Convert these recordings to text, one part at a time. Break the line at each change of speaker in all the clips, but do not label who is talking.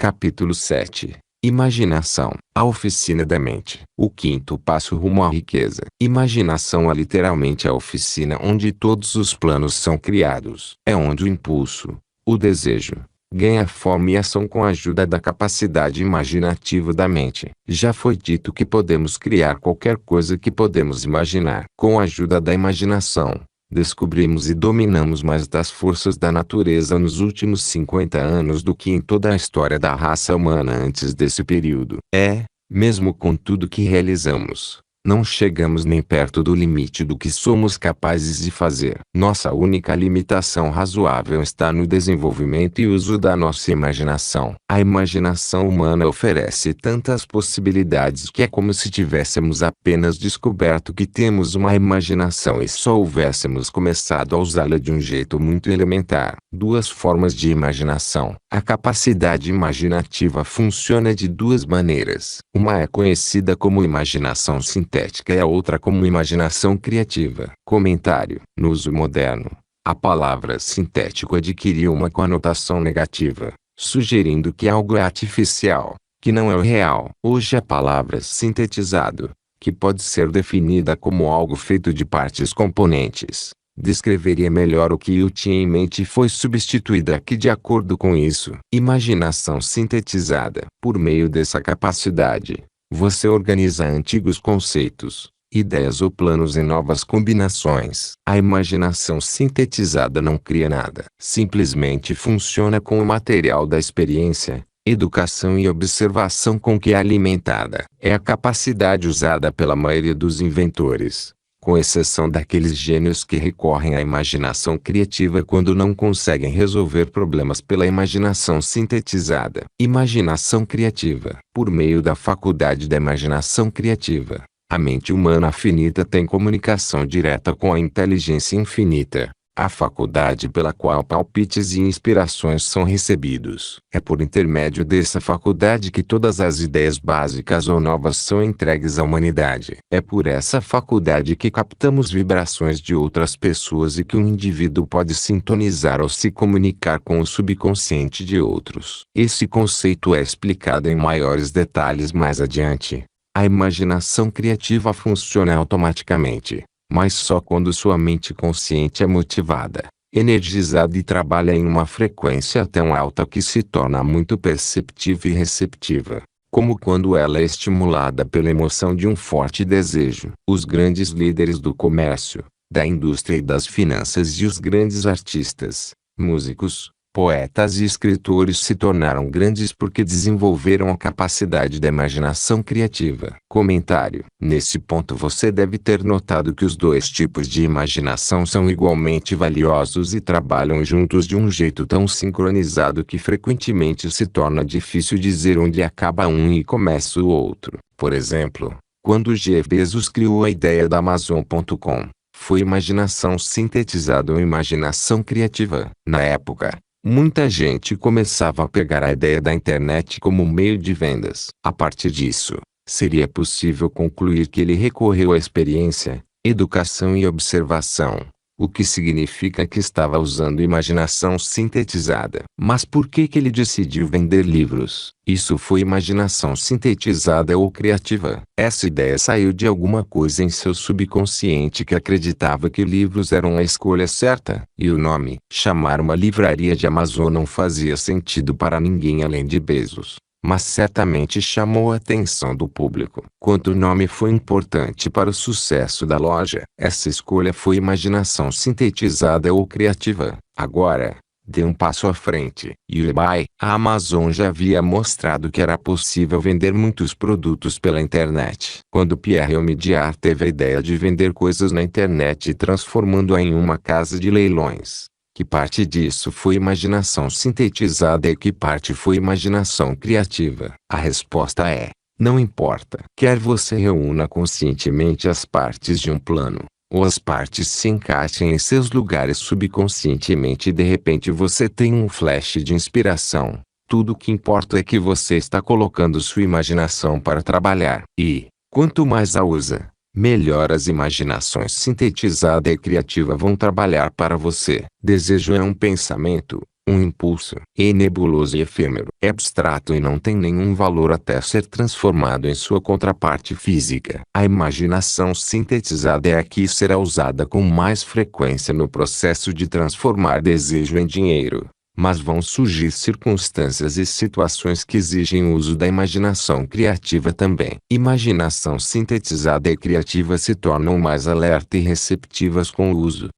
Capítulo 7. Imaginação. A oficina da mente. O quinto passo rumo à riqueza. Imaginação é literalmente a oficina onde todos os planos são criados. É onde o impulso, o desejo, ganha forma e ação com a ajuda da capacidade imaginativa da mente. Já foi dito que podemos criar qualquer coisa que podemos imaginar. Com a ajuda da imaginação, descobrimos e dominamos mais das forças da natureza nos últimos 50 anos do que em toda a história da raça humana antes desse período. Mesmo com tudo que realizamos, não chegamos nem perto do limite do que somos capazes de fazer. Nossa única limitação razoável está no desenvolvimento e uso da nossa imaginação. A imaginação humana oferece tantas possibilidades que é como se tivéssemos apenas descoberto que temos uma imaginação e só houvéssemos começado a usá-la de um jeito muito elementar. Duas formas de imaginação. A capacidade imaginativa funciona de duas maneiras. Uma é conhecida como imaginação sintética e a outra como imaginação criativa. Comentário. No uso moderno, a palavra sintético adquiriu uma conotação negativa, sugerindo que algo é artificial, que não é o real. Hoje a palavra sintetizado, que pode ser definida como algo feito de partes componentes, descreveria melhor o que eu tinha em mente e foi substituída aqui de acordo com isso. Imaginação sintetizada. Por meio dessa capacidade, você organiza antigos conceitos, ideias ou planos em novas combinações. A imaginação sintetizada não cria nada. Simplesmente funciona com o material da experiência, educação e observação com que é alimentada. É a capacidade usada pela maioria dos inventores, com exceção daqueles gênios que recorrem à imaginação criativa quando não conseguem resolver problemas pela imaginação sintetizada. Imaginação criativa. Por meio da faculdade da imaginação criativa, a mente humana finita tem comunicação direta com a inteligência infinita, a faculdade pela qual palpites e inspirações são recebidos. É por intermédio dessa faculdade que todas as ideias básicas ou novas são entregues à humanidade. É por essa faculdade que captamos vibrações de outras pessoas e que um indivíduo pode sintonizar ou se comunicar com o subconsciente de outros. Esse conceito é explicado em maiores detalhes mais adiante. A imaginação criativa funciona automaticamente, mas só quando sua mente consciente é motivada, energizada e trabalha em uma frequência tão alta que se torna muito perceptiva e receptiva, como quando ela é estimulada pela emoção de um forte desejo. Os grandes líderes do comércio, da indústria e das finanças e os grandes artistas, músicos, poetas e escritores se tornaram grandes porque desenvolveram a capacidade da imaginação criativa. Comentário. Nesse ponto você deve ter notado que os dois tipos de imaginação são igualmente valiosos e trabalham juntos de um jeito tão sincronizado que frequentemente se torna difícil dizer onde acaba um e começa o outro. Por exemplo, quando Jeff Bezos criou a ideia da Amazon.com, foi imaginação sintetizada ou imaginação criativa. Na época, muita gente começava a pegar a ideia da internet como meio de vendas. A partir disso, seria possível concluir que ele recorreu à experiência, educação e observação, o que significa que estava usando imaginação sintetizada. Mas por que ele decidiu vender livros? Isso foi imaginação sintetizada ou criativa. Essa ideia saiu de alguma coisa em seu subconsciente que acreditava que livros eram a escolha certa. E o nome, chamar uma livraria de Amazon, não fazia sentido para ninguém além de Bezos, mas certamente chamou a atenção do público. Quanto o nome foi importante para o sucesso da loja, essa escolha foi imaginação sintetizada ou criativa. Agora, dê um passo à frente. eBay. A Amazon já havia mostrado que era possível vender muitos produtos pela internet. Quando Pierre Omidyar teve a ideia de vender coisas na internet transformando-a em uma casa de leilões, que parte disso foi imaginação sintetizada e que parte foi imaginação criativa? A resposta é: não importa. Quer você reúna conscientemente as partes de um plano, ou as partes se encaixem em seus lugares subconscientemente e de repente você tem um flash de inspiração. Tudo o que importa é que você está colocando sua imaginação para trabalhar. E, quanto mais a usa, melhor as imaginações sintetizada e criativa vão trabalhar para você. Desejo é um pensamento, Um impulso é nebuloso e efêmero, é abstrato e não tem nenhum valor até ser transformado em sua contraparte física. A imaginação sintetizada é a que será usada com mais frequência no processo de transformar desejo em dinheiro. Mas vão surgir circunstâncias e situações que exigem o uso da imaginação criativa também. Imaginação sintetizada e criativa se tornam mais alerta e receptivas com o uso.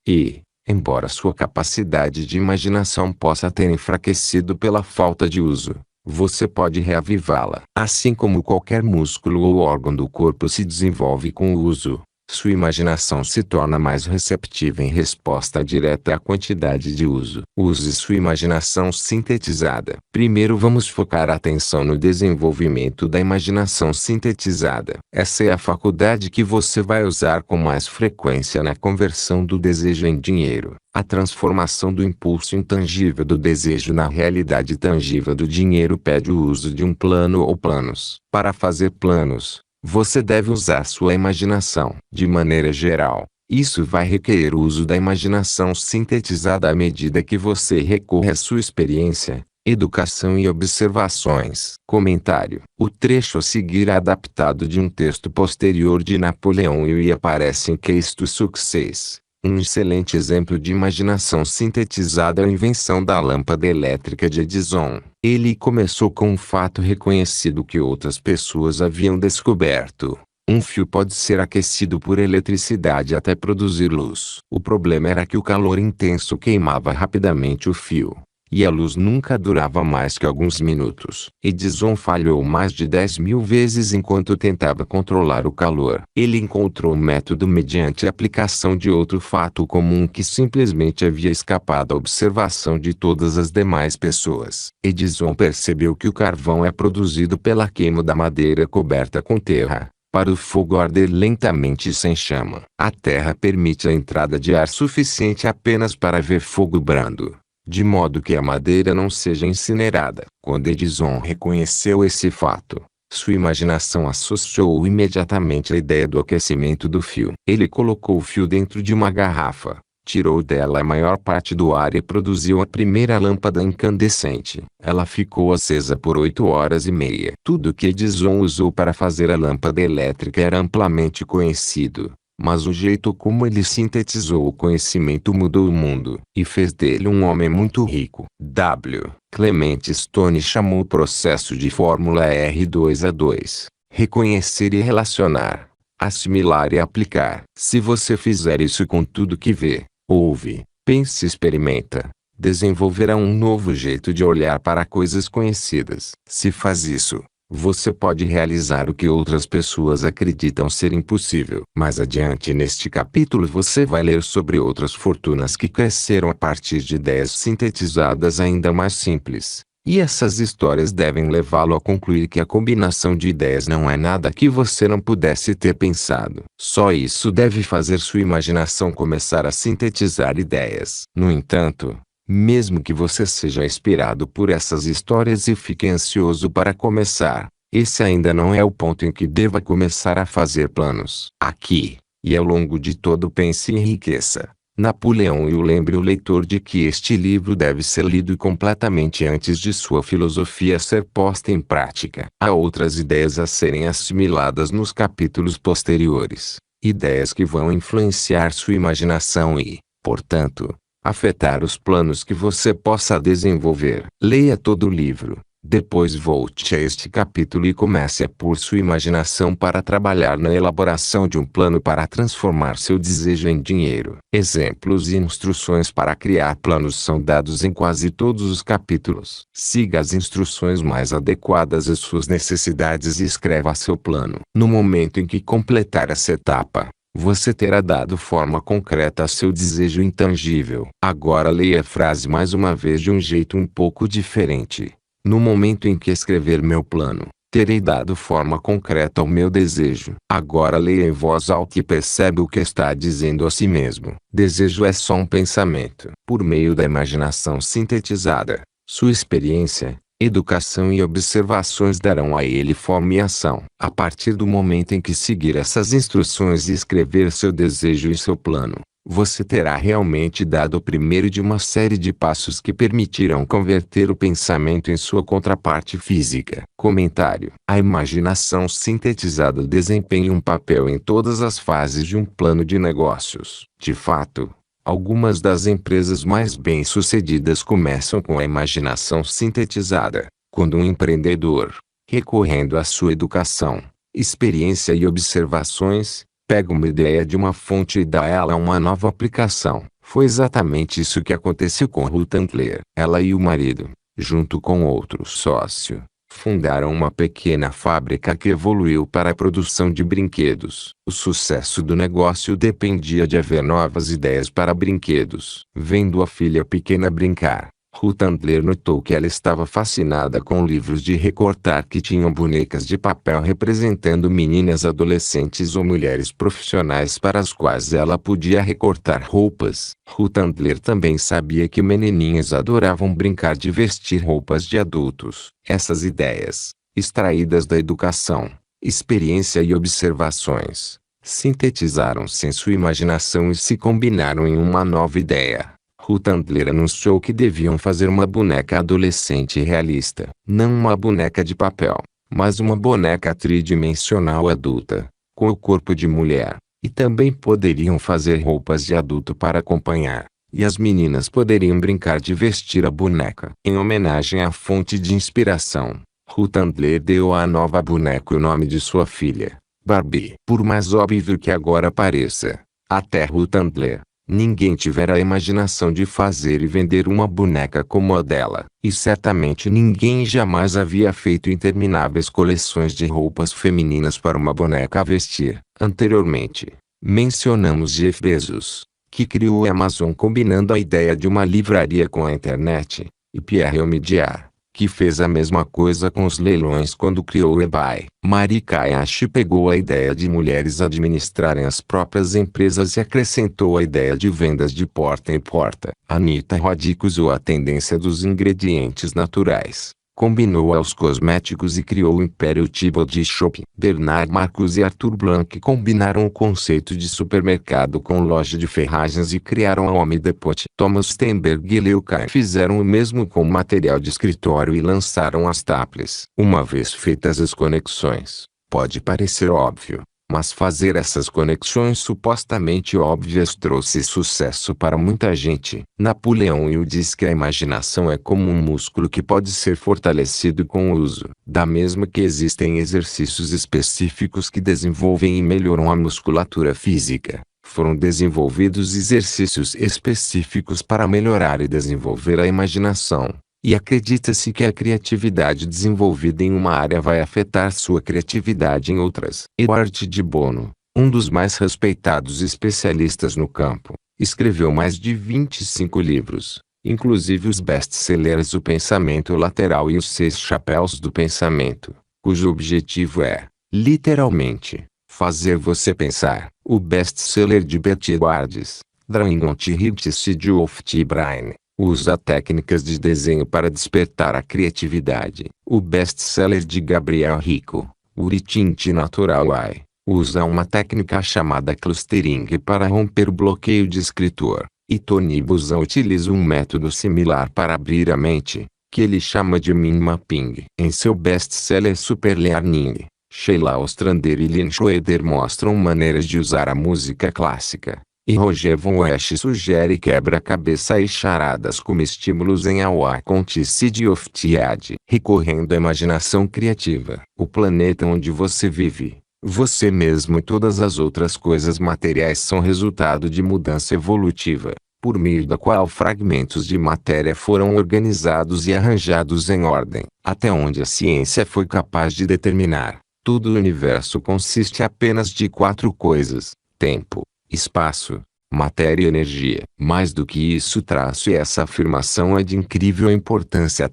Embora sua capacidade de imaginação possa ter enfraquecido pela falta de uso, você pode reavivá-la. Assim como qualquer músculo ou órgão do corpo se desenvolve com o uso, sua imaginação se torna mais receptiva em resposta direta à quantidade de uso. Use sua imaginação sintetizada. Primeiro vamos focar a atenção no desenvolvimento da imaginação sintetizada. Essa é a faculdade que você vai usar com mais frequência na conversão do desejo em dinheiro. A transformação do impulso intangível do desejo na realidade tangível do dinheiro pede o uso de um plano ou planos. Para fazer planos, você deve usar sua imaginação. De maneira geral, isso vai requerer o uso da imaginação sintetizada à medida que você recorre à sua experiência, educação e observações. Comentário: o trecho a seguir é adaptado de um texto posterior de Napoleão Hill e aparece em Case to Success. Um excelente exemplo de imaginação sintetizada é a invenção da lâmpada elétrica de Edison. Ele começou com um fato reconhecido que outras pessoas haviam descoberto. Um fio pode ser aquecido por eletricidade até produzir luz. O problema era que o calor intenso queimava rapidamente o fio, e a luz nunca durava mais que alguns minutos. Edison falhou mais de 10.000 vezes enquanto tentava controlar o calor. Ele encontrou um método mediante a aplicação de outro fato comum que simplesmente havia escapado à observação de todas as demais pessoas. Edison percebeu que o carvão é produzido pela queima da madeira coberta com terra. Para o fogo arder lentamente sem chama, a terra permite a entrada de ar suficiente apenas para haver fogo brando, de modo que a madeira não seja incinerada. Quando Edison reconheceu esse fato, sua imaginação associou imediatamente a ideia do aquecimento do fio. Ele colocou o fio dentro de uma garrafa, tirou dela a maior parte do ar e produziu a primeira lâmpada incandescente. Ela ficou acesa por 8 horas e meia. Tudo que Edison usou para fazer a lâmpada elétrica era amplamente conhecido. Mas o jeito como ele sintetizou o conhecimento mudou o mundo, e fez dele um homem muito rico. W. Clement Stone chamou o processo de fórmula R2A2. Reconhecer e relacionar, assimilar e aplicar. Se você fizer isso com tudo que vê, ouve, pensa e experimenta, desenvolverá um novo jeito de olhar para coisas conhecidas. Se faz isso, você pode realizar o que outras pessoas acreditam ser impossível. Mais adiante neste capítulo você vai ler sobre outras fortunas que cresceram a partir de ideias sintetizadas ainda mais simples. E essas histórias devem levá-lo a concluir que a combinação de ideias não é nada que você não pudesse ter pensado. Só isso deve fazer sua imaginação começar a sintetizar ideias. No entanto, mesmo que você seja inspirado por essas histórias e fique ansioso para começar, esse ainda não é o ponto em que deva começar a fazer planos. Aqui, e ao longo de todo Pense e Enriqueça, Napoleão Hill lembre o leitor de que este livro deve ser lido completamente antes de sua filosofia ser posta em prática. Há outras ideias a serem assimiladas nos capítulos posteriores, ideias que vão influenciar sua imaginação e, portanto, afetar os planos que você possa desenvolver. Leia todo o livro, depois volte a este capítulo e comece a pôr sua imaginação para trabalhar na elaboração de um plano para transformar seu desejo em dinheiro. Exemplos e instruções para criar planos são dados em quase todos os capítulos. Siga as instruções mais adequadas às suas necessidades e escreva seu plano. No momento em que completar essa etapa, você terá dado forma concreta a seu desejo intangível. Agora leia a frase mais uma vez de um jeito um pouco diferente. No momento em que escrever meu plano, terei dado forma concreta ao meu desejo. Agora leia em voz alta e percebe o que está dizendo a si mesmo. Desejo é só um pensamento. Por meio da imaginação sintetizada, sua experiência, educação e observações darão a ele forma e ação. A partir do momento em que seguir essas instruções e escrever seu desejo e seu plano, você terá realmente dado o primeiro de uma série de passos que permitirão converter o pensamento em sua contraparte física. Comentário: a imaginação sintetizada desempenha um papel em todas as fases de um plano de negócios. De fato, algumas das empresas mais bem-sucedidas começam com a imaginação sintetizada, quando um empreendedor, recorrendo à sua educação, experiência e observações, pega uma ideia de uma fonte e dá a ela uma nova aplicação. Foi exatamente isso que aconteceu com Ruth Handler. Ela e o marido, junto com outro sócio, fundaram uma pequena fábrica que evoluiu para a produção de brinquedos. O sucesso do negócio dependia de haver novas ideias para brinquedos. Vendo a filha pequena brincar, Ruth Handler notou que ela estava fascinada com livros de recortar que tinham bonecas de papel representando meninas adolescentes ou mulheres profissionais para as quais ela podia recortar roupas. Ruth Handler também sabia que menininhas adoravam brincar de vestir roupas de adultos. Essas ideias, extraídas da educação, experiência e observações, sintetizaram-se em sua imaginação e se combinaram em uma nova ideia. Ruth Handler anunciou que deviam fazer uma boneca adolescente realista. Não uma boneca de papel, mas uma boneca tridimensional adulta, com o corpo de mulher. E também poderiam fazer roupas de adulto para acompanhar. E as meninas poderiam brincar de vestir a boneca. Em homenagem à fonte de inspiração, Ruth Handler deu à nova boneca o nome de sua filha, Barbie. Por mais óbvio que agora pareça, até Ruth Handler, ninguém tivera a imaginação de fazer e vender uma boneca como a dela. E certamente ninguém jamais havia feito intermináveis coleções de roupas femininas para uma boneca a vestir. Anteriormente, mencionamos Jeff Bezos, que criou a Amazon combinando a ideia de uma livraria com a internet, e Pierre Omidyar, que fez a mesma coisa com os leilões quando criou o eBay. Mari Kobayashi pegou a ideia de mulheres administrarem as próprias empresas e acrescentou a ideia de vendas de porta em porta. Anita Roddick usou a tendência dos ingredientes naturais, combinou aos cosméticos e criou o Império Body Shop. Bernard Marcus e Arthur Blank combinaram o conceito de supermercado com loja de ferragens e criaram a Home Depot. Thomas Steinberg e Leo Kai fizeram o mesmo com material de escritório e lançaram as tablets. Uma vez feitas as conexões, pode parecer óbvio, mas fazer essas conexões supostamente óbvias trouxe sucesso para muita gente. Napoleão Hill diz que a imaginação é como um músculo que pode ser fortalecido com o uso. Da mesma que existem exercícios específicos que desenvolvem e melhoram a musculatura física, foram desenvolvidos exercícios específicos para melhorar e desenvolver a imaginação. E acredita-se que a criatividade desenvolvida em uma área vai afetar sua criatividade em outras. Edward de Bono, um dos mais respeitados especialistas no campo, escreveu mais de 25 livros, inclusive os best-sellers O Pensamento Lateral e Os 6 Chapéus do Pensamento, cujo objetivo é, literalmente, fazer você pensar. O best-seller de Betty Edwards, Drawing on the Head of the Brain, usa técnicas de desenho para despertar a criatividade. O best-seller de Gabriel Rico, Writing Natural Eye, usa uma técnica chamada clustering para romper o bloqueio de escritor. E Tony Buzan utiliza um método similar para abrir a mente, que ele chama de mind mapping. Em seu best-seller Super Learning, Sheila Ostrander e Lynn Schroeder mostram maneiras de usar a música clássica. E Roger Von Esch sugere quebra-cabeça e charadas como estímulos em Our City of Tiad. Recorrendo à imaginação criativa, o planeta onde você vive, você mesmo e todas as outras coisas materiais são resultado de mudança evolutiva, por meio da qual fragmentos de matéria foram organizados e arranjados em ordem. Até onde a ciência foi capaz de determinar, todo o universo consiste apenas de 4 coisas: tempo, espaço, matéria e energia. Mais do que isso, e essa afirmação é de incrível importância.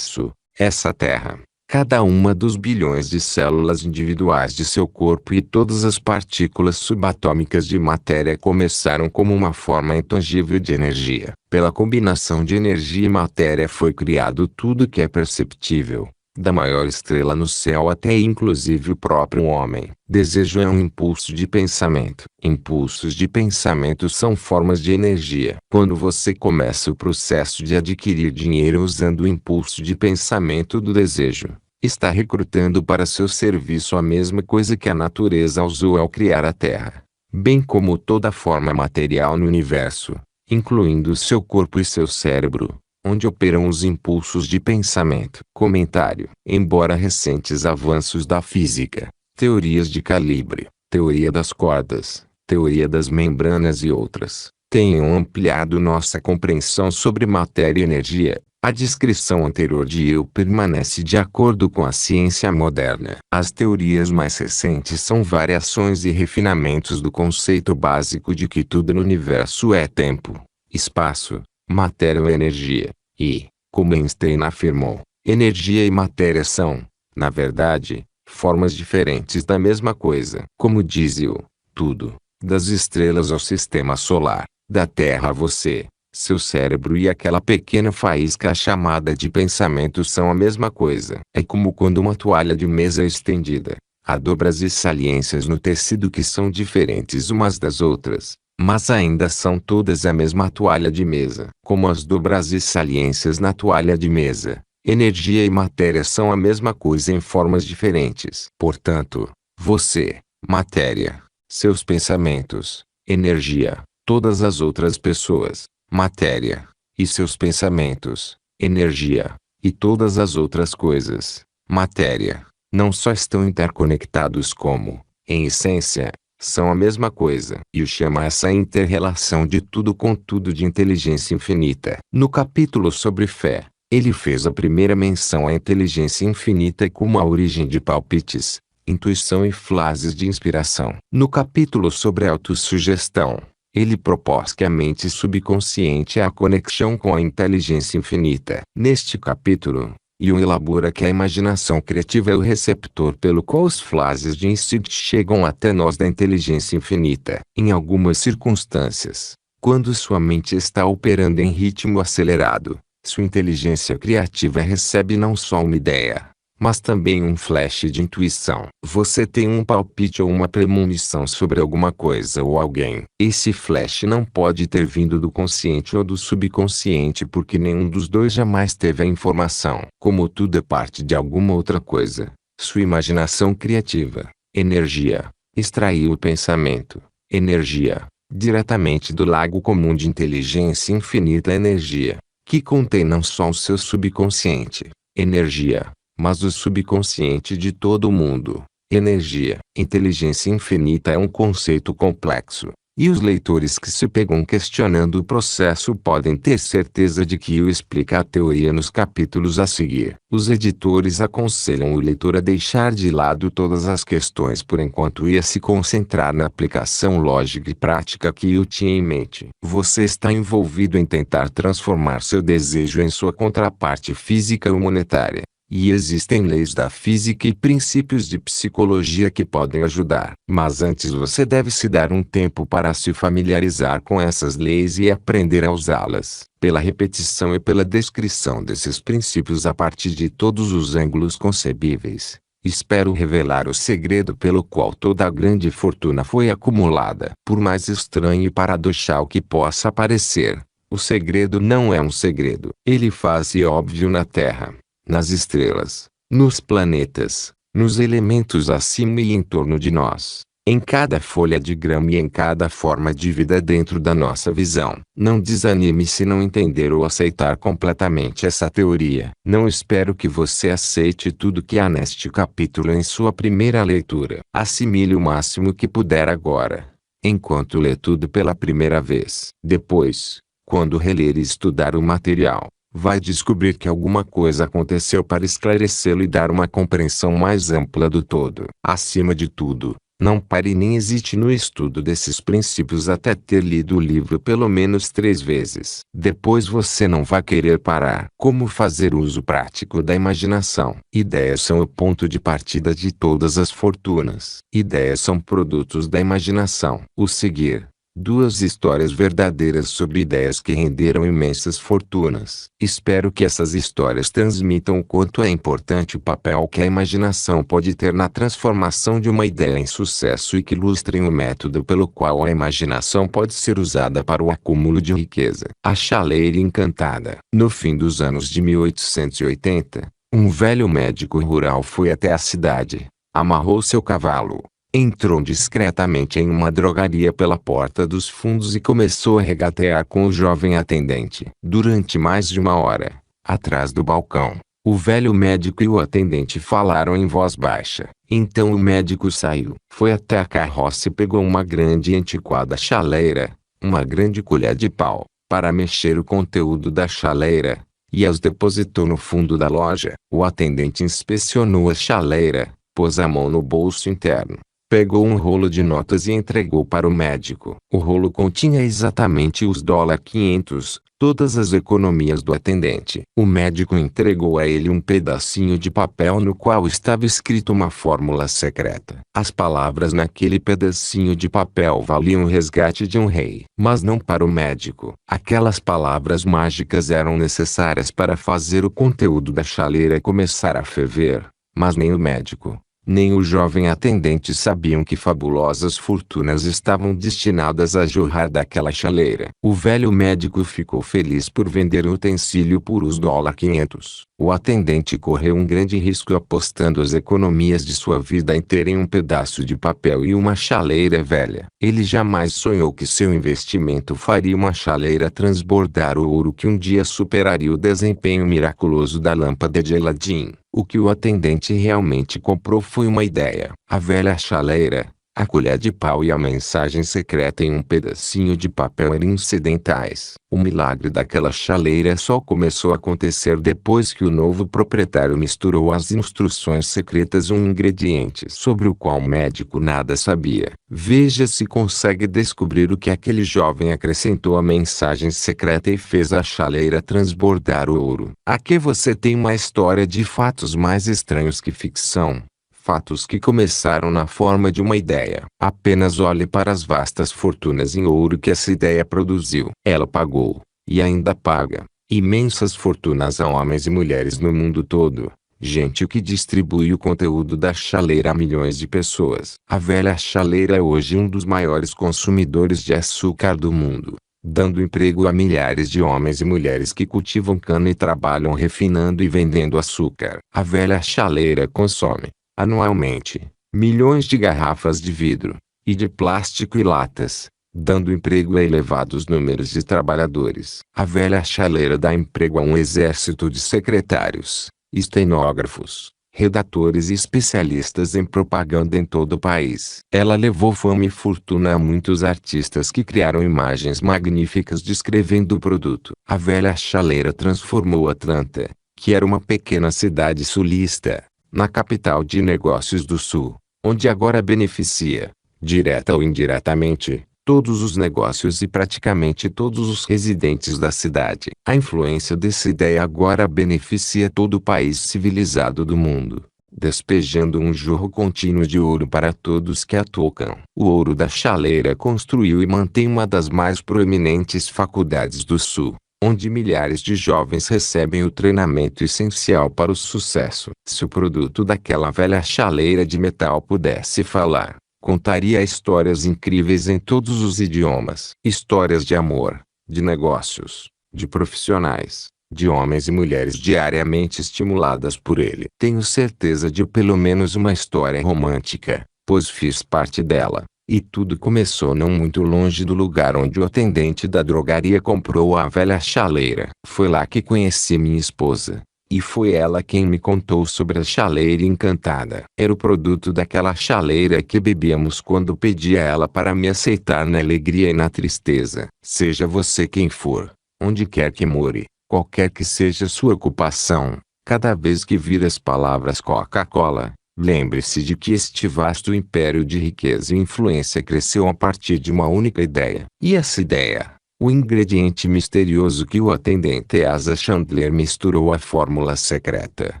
Essa Terra, cada uma dos bilhões de células individuais de seu corpo e todas as partículas subatômicas de matéria começaram como uma forma intangível de energia. Pela combinação de energia e matéria foi criado tudo que é perceptível, da maior estrela no céu até inclusive o próprio homem. Desejo é um impulso de pensamento. Impulsos de pensamento são formas de energia. Quando você começa o processo de adquirir dinheiro usando o impulso de pensamento do desejo, está recrutando para seu serviço a mesma coisa que a natureza usou ao criar a Terra, bem como toda forma material no universo, incluindo seu corpo e seu cérebro, onde operam os impulsos de pensamento. Comentário. Embora recentes avanços da física, teorias de calibre, teoria das cordas, teoria das membranas e outras, tenham ampliado nossa compreensão sobre matéria e energia, a descrição anterior de eu permanece de acordo com a ciência moderna. As teorias mais recentes são variações e refinamentos do conceito básico de que tudo no universo é tempo, espaço, matéria ou energia, e, como Einstein afirmou, energia e matéria são, na verdade, formas diferentes da mesma coisa. Como diz o tudo, das estrelas ao sistema solar, da Terra a você, seu cérebro e aquela pequena faísca chamada de pensamento são a mesma coisa. É como quando uma toalha de mesa é estendida, há dobras e saliências no tecido que são diferentes umas das outras, mas ainda são todas a mesma toalha de mesa. Como as dobras e saliências na toalha de mesa, energia e matéria são a mesma coisa em formas diferentes. Portanto, você, matéria, seus pensamentos, energia, todas as outras pessoas, matéria, e seus pensamentos, energia, e todas as outras coisas, matéria, não só estão interconectados como, em essência, são a mesma coisa. E o chama essa inter-relação de tudo com tudo de inteligência infinita. No capítulo sobre fé, ele fez a primeira menção à inteligência infinita como a origem de palpites, intuição e frases de inspiração. No capítulo sobre autossugestão, ele propôs que a mente subconsciente é a conexão com a inteligência infinita. Neste capítulo, Jung elabora que a imaginação criativa é o receptor pelo qual as frases de insight chegam até nós da inteligência infinita. Em algumas circunstâncias, quando sua mente está operando em ritmo acelerado, sua inteligência criativa recebe não só uma ideia, mas também um flash de intuição. Você tem um palpite ou uma premonição sobre alguma coisa ou alguém. Esse flash não pode ter vindo do consciente ou do subconsciente porque nenhum dos dois jamais teve a informação. Como tudo é parte de alguma outra coisa, sua imaginação criativa, energia, extraiu o pensamento, energia, diretamente do lago comum de inteligência infinita energia, que contém não só o seu subconsciente, energia, mas o subconsciente de todo o mundo, energia. Inteligência infinita é um conceito complexo, e os leitores que se pegam questionando o processo podem ter certeza de que eu explico a teoria nos capítulos a seguir. Os editores aconselham o leitor a deixar de lado todas as questões por enquanto e a se concentrar na aplicação lógica e prática que eu tinha em mente. Você está envolvido em tentar transformar seu desejo em sua contraparte física ou monetária. E existem leis da física e princípios de psicologia que podem ajudar. Mas antes você deve se dar um tempo para se familiarizar com essas leis e aprender a usá-las. Pela repetição e pela descrição desses princípios a partir de todos os ângulos concebíveis, espero revelar o segredo pelo qual toda a grande fortuna foi acumulada. Por mais estranho e paradoxal que possa parecer, o segredo não é um segredo. Ele faz-se óbvio na Terra, nas estrelas, nos planetas, nos elementos acima e em torno de nós, em cada folha de grama e em cada forma de vida dentro da nossa visão. Não desanime se não entender ou aceitar completamente essa teoria. Não espero que você aceite tudo que há neste capítulo em sua primeira leitura. Assimile o máximo que puder agora, enquanto lê tudo pela primeira vez. Depois, quando reler e estudar o material, vai descobrir que alguma coisa aconteceu para esclarecê-lo e dar uma compreensão mais ampla do todo. Acima de tudo, não pare nem hesite no estudo desses princípios até ter lido o livro pelo menos 3 vezes. Depois você não vai querer parar. Como fazer uso prático da imaginação? Ideias são o ponto de partida de todas as fortunas. Ideias são produtos da imaginação. O seguir, Duas histórias verdadeiras sobre ideias que renderam imensas fortunas. Espero que essas histórias transmitam o quanto é importante o papel que a imaginação pode ter na transformação de uma ideia em sucesso e que ilustrem o método pelo qual a imaginação pode ser usada para o acúmulo de riqueza. A Chaleira Encantada. No fim dos anos de 1880, um velho médico rural foi até a cidade, amarrou seu cavalo, entrou discretamente em uma drogaria pela porta dos fundos e começou a regatear com o jovem atendente. Durante mais de uma hora, atrás do balcão, o velho médico e o atendente falaram em voz baixa. Então o médico saiu, foi até a carroça e pegou uma grande e antiquada chaleira, uma grande colher de pau, para mexer o conteúdo da chaleira, e as depositou no fundo da loja. O atendente inspecionou a chaleira, pôs a mão no bolso interno, pegou um rolo de notas e entregou para o médico. O rolo continha exatamente os $500, todas as economias do atendente. O médico entregou a ele um pedacinho de papel no qual estava escrito uma fórmula secreta. As palavras naquele pedacinho de papel valiam o resgate de um rei. Mas não para o médico. Aquelas palavras mágicas eram necessárias para fazer o conteúdo da chaleira começar a ferver. Mas nem o médico, nem o jovem atendente sabiam que fabulosas fortunas estavam destinadas a jorrar daquela chaleira. O velho médico ficou feliz por vender o utensílio por os $500. O atendente correu um grande risco apostando as economias de sua vida inteira em um pedaço de papel e uma chaleira velha. Ele jamais sonhou que seu investimento faria uma chaleira transbordar o ouro que um dia superaria o desempenho miraculoso da lâmpada de Aladim. O que o atendente realmente comprou foi uma ideia. A velha chaleira, a colher de pau e a mensagem secreta em um pedacinho de papel eram incidentais. O milagre daquela chaleira só começou a acontecer depois que o novo proprietário misturou às instruções secretas um ingrediente sobre o qual o médico nada sabia. Veja se consegue descobrir o que aquele jovem acrescentou à mensagem secreta e fez a chaleira transbordar o ouro. Aqui você tem uma história de fatos mais estranhos que ficção. Fatos que começaram na forma de uma ideia. Apenas olhe para as vastas fortunas em ouro que essa ideia produziu. Ela pagou, e ainda paga, imensas fortunas a homens e mulheres no mundo todo. Gente que distribui o conteúdo da chaleira a milhões de pessoas. A velha chaleira é hoje um dos maiores consumidores de açúcar do mundo, dando emprego a milhares de homens e mulheres que cultivam cana e trabalham refinando e vendendo açúcar. A velha chaleira consome, anualmente, milhões de garrafas de vidro, e de plástico e latas, dando emprego a elevados números de trabalhadores. A velha chaleira dá emprego a um exército de secretários, estenógrafos, redatores e especialistas em propaganda em todo o país. Ela levou fama e fortuna a muitos artistas que criaram imagens magníficas descrevendo o produto. A velha chaleira transformou Atlanta, que era uma pequena cidade sulista, na capital de negócios do Sul, onde agora beneficia, direta ou indiretamente, todos os negócios e praticamente todos os residentes da cidade. A influência dessa ideia agora beneficia todo o país civilizado do mundo, despejando um jorro contínuo de ouro para todos que a tocam. O ouro da chaleira construiu e mantém uma das mais proeminentes faculdades do Sul, onde milhares de jovens recebem o treinamento essencial para o sucesso. Se o produto daquela velha chaleira de metal pudesse falar, contaria histórias incríveis em todos os idiomas. Histórias de amor, de negócios, de profissionais, de homens e mulheres diariamente estimuladas por ele. Tenho certeza de pelo menos uma história romântica, pois fiz parte dela. E tudo começou não muito longe do lugar onde o atendente da drogaria comprou a velha chaleira. Foi lá que conheci minha esposa, e foi ela quem me contou sobre a chaleira encantada. Era o produto daquela chaleira que bebíamos quando pedia a ela para me aceitar na alegria e na tristeza. Seja você quem for, onde quer que more, qualquer que seja sua ocupação, cada vez que vir as palavras Coca-Cola, lembre-se de que este vasto império de riqueza e influência cresceu a partir de uma única ideia. E essa ideia, o ingrediente misterioso que o atendente Asa Chandler misturou à fórmula secreta,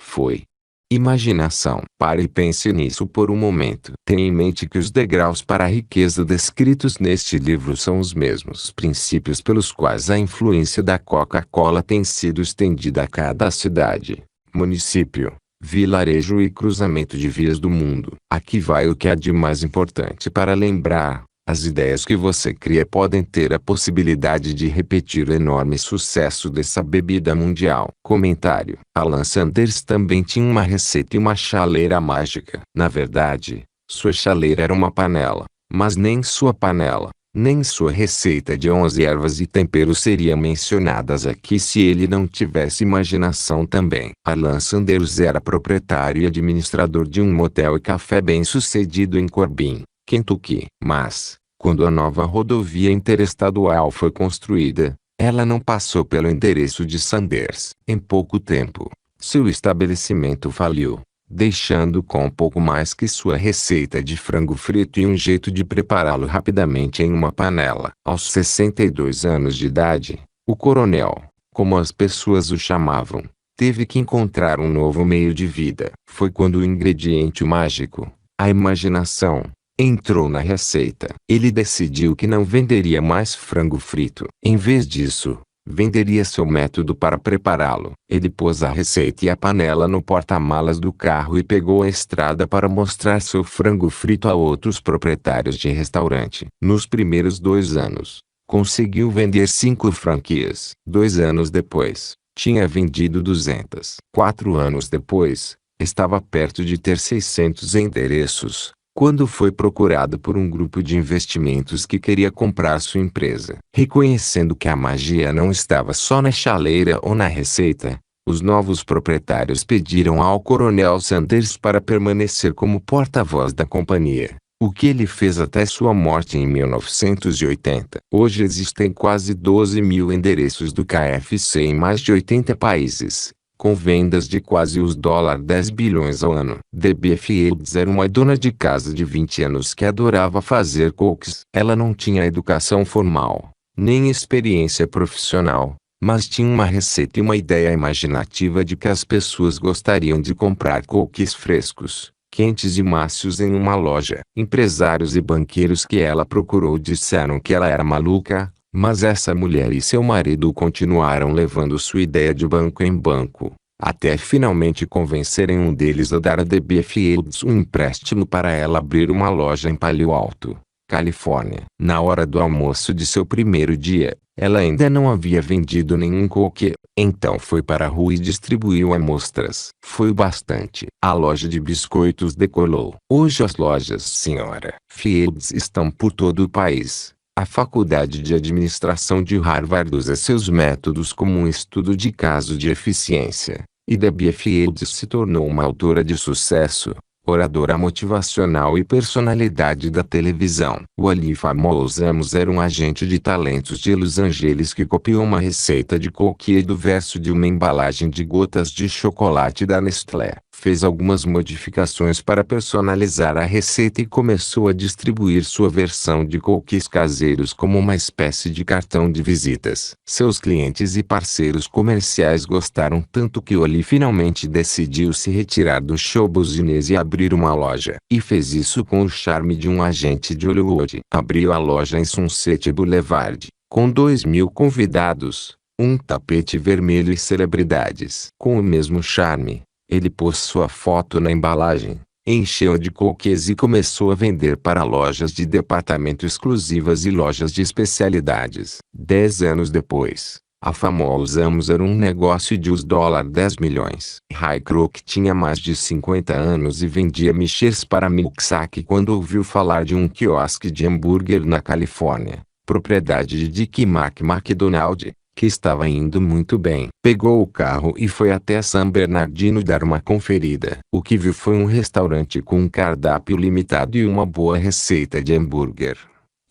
foi Imaginação. Pare e pense nisso por um momento. Tenha em mente que os degraus para a riqueza descritos neste livro são os mesmos princípios pelos quais a influência da Coca-Cola tem sido estendida a cada cidade, município, vilarejo e cruzamento de vias do mundo. Aqui vai o que há de mais importante para lembrar. As ideias que você cria podem ter a possibilidade de repetir o enorme sucesso dessa bebida mundial. Comentário: Alan Sanders também tinha uma receita e uma chaleira mágica. Na verdade, sua chaleira era uma panela, mas nem sua panela, nem sua receita de 11 ervas e temperos seriam mencionadas aqui se ele não tivesse imaginação também. Alan Sanders era proprietário e administrador de um motel e café bem-sucedido em Corbin, Kentucky. Mas, quando a nova rodovia interestadual foi construída, ela não passou pelo endereço de Sanders. Em pouco tempo, seu estabelecimento faliu, deixando com pouco mais que sua receita de frango frito e um jeito de prepará-lo rapidamente em uma panela. Aos 62 anos de idade, o coronel, como as pessoas o chamavam, teve que encontrar um novo meio de vida. Foi quando o ingrediente mágico, a imaginação, entrou na receita. Ele decidiu que não venderia mais frango frito. Em vez disso, venderia seu método para prepará-lo. Ele pôs a receita e a panela no porta-malas do carro e pegou a estrada para mostrar seu frango frito a outros proprietários de restaurante. Nos primeiros 2 anos, conseguiu vender 5 franquias. 2 anos depois, tinha vendido 200. 4 anos depois, estava perto de ter 600 endereços, quando foi procurado por um grupo de investimentos que queria comprar sua empresa. Reconhecendo que a magia não estava só na chaleira ou na receita, os novos proprietários pediram ao Coronel Sanders para permanecer como porta-voz da companhia, o que ele fez até sua morte em 1980. Hoje existem quase 12 mil endereços do KFC em mais de 80 países, com vendas de quase os $10 bilhões ao ano. Debbie Fields era uma dona de casa de 20 anos que adorava fazer cookies. Ela não tinha educação formal, nem experiência profissional, mas tinha uma receita e uma ideia imaginativa de que as pessoas gostariam de comprar cookies frescos, quentes e macios em uma loja. Empresários e banqueiros que ela procurou disseram que ela era maluca, mas essa mulher e seu marido continuaram levando sua ideia de banco em banco, até finalmente convencerem um deles a dar a Debbie Fields um empréstimo para ela abrir uma loja em Palo Alto, Califórnia. Na hora do almoço de seu primeiro dia, ela ainda não havia vendido nenhum cookie, então foi para a rua e distribuiu amostras. Foi o bastante. A loja de biscoitos decolou. Hoje as lojas Sra. Fields estão por todo o país. A Faculdade de Administração de Harvard usa seus métodos como um estudo de caso de eficiência, e Debbie Fields se tornou uma autora de sucesso, oradora motivacional e personalidade da televisão. O Ali Famoso Amos era um agente de talentos de Los Angeles que copiou uma receita de cookie do verso de uma embalagem de gotas de chocolate da Nestlé. Fez algumas modificações para personalizar a receita e começou a distribuir sua versão de cookies caseiros como uma espécie de cartão de visitas. Seus clientes e parceiros comerciais gostaram tanto que o Ali finalmente decidiu se retirar do show business e abrir uma loja. E fez isso com o charme de um agente de Hollywood. Abriu a loja em Sunset Boulevard, com 2.000 convidados, um tapete vermelho e celebridades. Com o mesmo charme, ele pôs sua foto na embalagem, encheu de cookies e começou a vender para lojas de departamento exclusivas e lojas de especialidades. 10 anos depois, a Famosa Amos era um negócio de os $10 milhões. Ray Kroc tinha mais de 50 anos e vendia milkshakes para milkshake quando ouviu falar de um quiosque de hambúrguer na Califórnia, propriedade de Dick McDonald, que estava indo muito bem. Pegou o carro e foi até San Bernardino dar uma conferida. O que viu foi um restaurante com um cardápio limitado e uma boa receita de hambúrguer.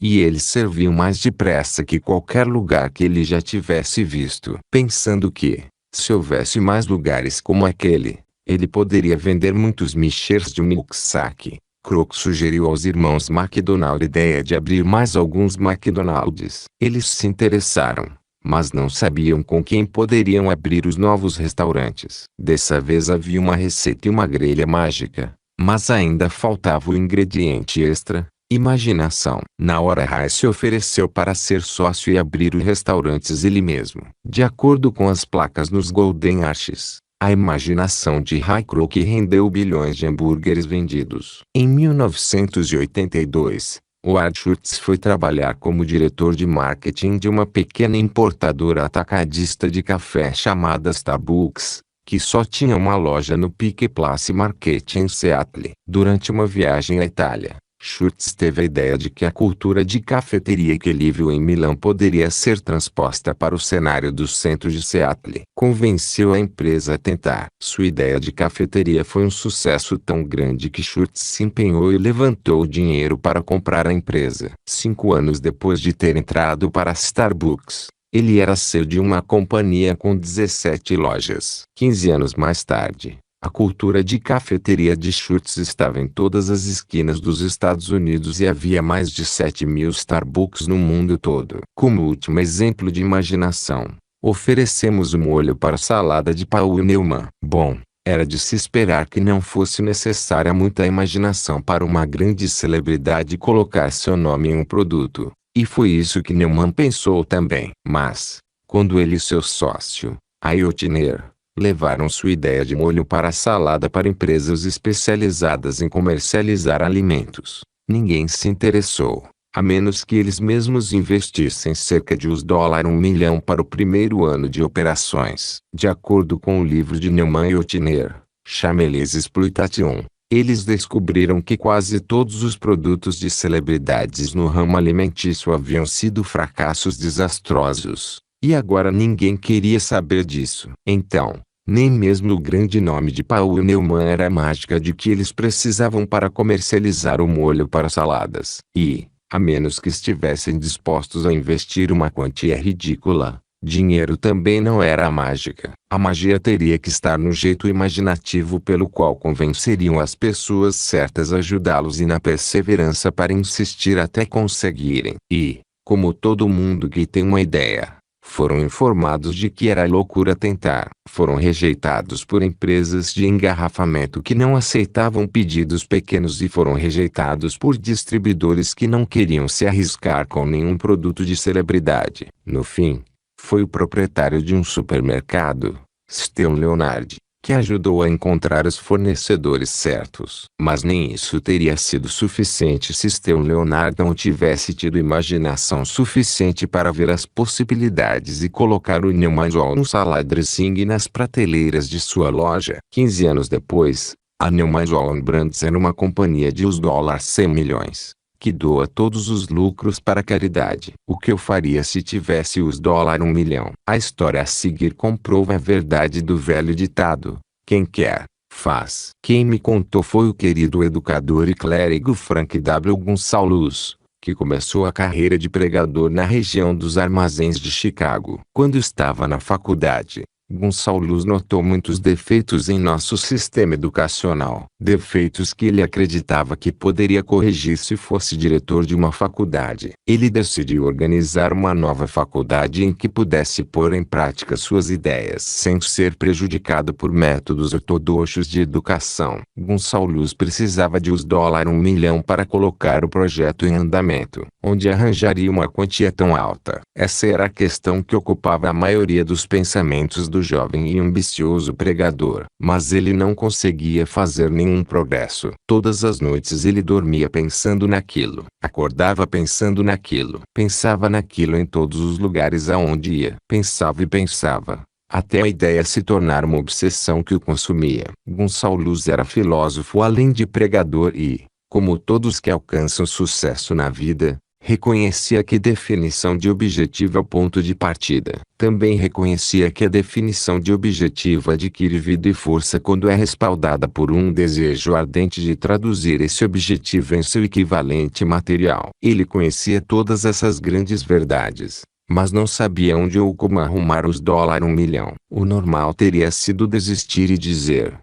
E ele serviu mais depressa que qualquer lugar que ele já tivesse visto. Pensando que, se houvesse mais lugares como aquele, ele poderia vender muitos milkshakes de milkshake. Kroc sugeriu aos irmãos McDonald a ideia de abrir mais alguns McDonald's. Eles se interessaram, mas não sabiam com quem poderiam abrir os novos restaurantes. Dessa vez havia uma receita e uma grelha mágica, mas ainda faltava o ingrediente extra: imaginação. Na hora, Ray se ofereceu para ser sócio e abrir os restaurantes ele mesmo. De acordo com as placas nos Golden Arches, a imaginação de Ray Kroc rendeu bilhões de hambúrgueres vendidos. Em 1982, Howard Schultz foi trabalhar como diretor de marketing de uma pequena importadora atacadista de café chamada Starbucks, que só tinha uma loja no Pike Place Market em Seattle. Durante uma viagem à Itália, Schultz teve a ideia de que a cultura de cafeteria que ele viu em Milão poderia ser transposta para o cenário do centro de Seattle. Convenceu a empresa a tentar. Sua ideia de cafeteria foi um sucesso tão grande que Schultz se empenhou e levantou dinheiro para comprar a empresa. 5 anos depois de ter entrado para a Starbucks, ele era CEO de uma companhia com 17 lojas. 15 anos mais tarde, a cultura de cafeteria de Schultz estava em todas as esquinas dos Estados Unidos e havia mais de 7.000 Starbucks no mundo todo. Como último exemplo de imaginação, oferecemos o molho para salada de Paul Newman. Bom, era de se esperar que não fosse necessária muita imaginação para uma grande celebridade colocar seu nome em um produto, e foi isso que Newman pensou também. Mas, quando ele e seu sócio, Ayotner, levaram sua ideia de molho para a salada para empresas especializadas em comercializar alimentos, ninguém se interessou, a menos que eles mesmos investissem cerca de $1 milhão para o primeiro ano de operações. De acordo com o livro de Newman e Ayotner, Shameless Exploitation, eles descobriram que quase todos os produtos de celebridades no ramo alimentício haviam sido fracassos desastrosos. E agora ninguém queria saber disso. Então, nem mesmo o grande nome de Paul Newman era a mágica de que eles precisavam para comercializar o molho para saladas. E, a menos que estivessem dispostos a investir uma quantia ridícula, dinheiro também não era a mágica. A magia teria que estar no jeito imaginativo pelo qual convenceriam as pessoas certas a ajudá-los e na perseverança para insistir até conseguirem. E, como todo mundo que tem uma ideia, foram informados de que era loucura tentar. Foram rejeitados por empresas de engarrafamento que não aceitavam pedidos pequenos e foram rejeitados por distribuidores que não queriam se arriscar com nenhum produto de celebridade. No fim, foi o proprietário de um supermercado, Sten Leonard, que ajudou a encontrar os fornecedores certos. Mas nem isso teria sido suficiente se Sten Leonard não tivesse tido imaginação suficiente para ver as possibilidades e colocar o Newman no salad dressing nas prateleiras de sua loja. 15 anos depois, a Newman Brands era uma companhia de $100 milhões, que doa todos os lucros para a caridade. O que eu faria se tivesse $1 milhão? A história a seguir comprova a verdade do velho ditado: quem quer, faz. Quem me contou foi o querido educador e clérigo Frank W. Gonçalves, que começou a carreira de pregador na região dos Armazéns de Chicago. Quando estava na faculdade, Gonçalves notou muitos defeitos em nosso sistema educacional. Defeitos que ele acreditava que poderia corrigir se fosse diretor de uma faculdade. Ele decidiu organizar uma nova faculdade em que pudesse pôr em prática suas ideias sem ser prejudicado por métodos ortodoxos de educação. Gonçalves precisava de $1 milhão para colocar o projeto em andamento. Onde arranjaria uma quantia tão alta? Essa era a questão que ocupava a maioria dos pensamentos do jovem e ambicioso pregador. Mas ele não conseguia fazer nenhum progresso. Todas as noites ele dormia pensando naquilo. Acordava pensando naquilo. Pensava naquilo em todos os lugares aonde ia. Pensava e pensava, até a ideia se tornar uma obsessão que o consumia. Gonçalves era filósofo além de pregador e, como todos que alcançam sucesso na vida, reconhecia que definição de objetivo é o ponto de partida. Também reconhecia que a definição de objetivo adquire vida e força quando é respaldada por um desejo ardente de traduzir esse objetivo em seu equivalente material. Ele conhecia todas essas grandes verdades, mas não sabia onde ou como arrumar os $1 milhão. O normal teria sido desistir e dizer: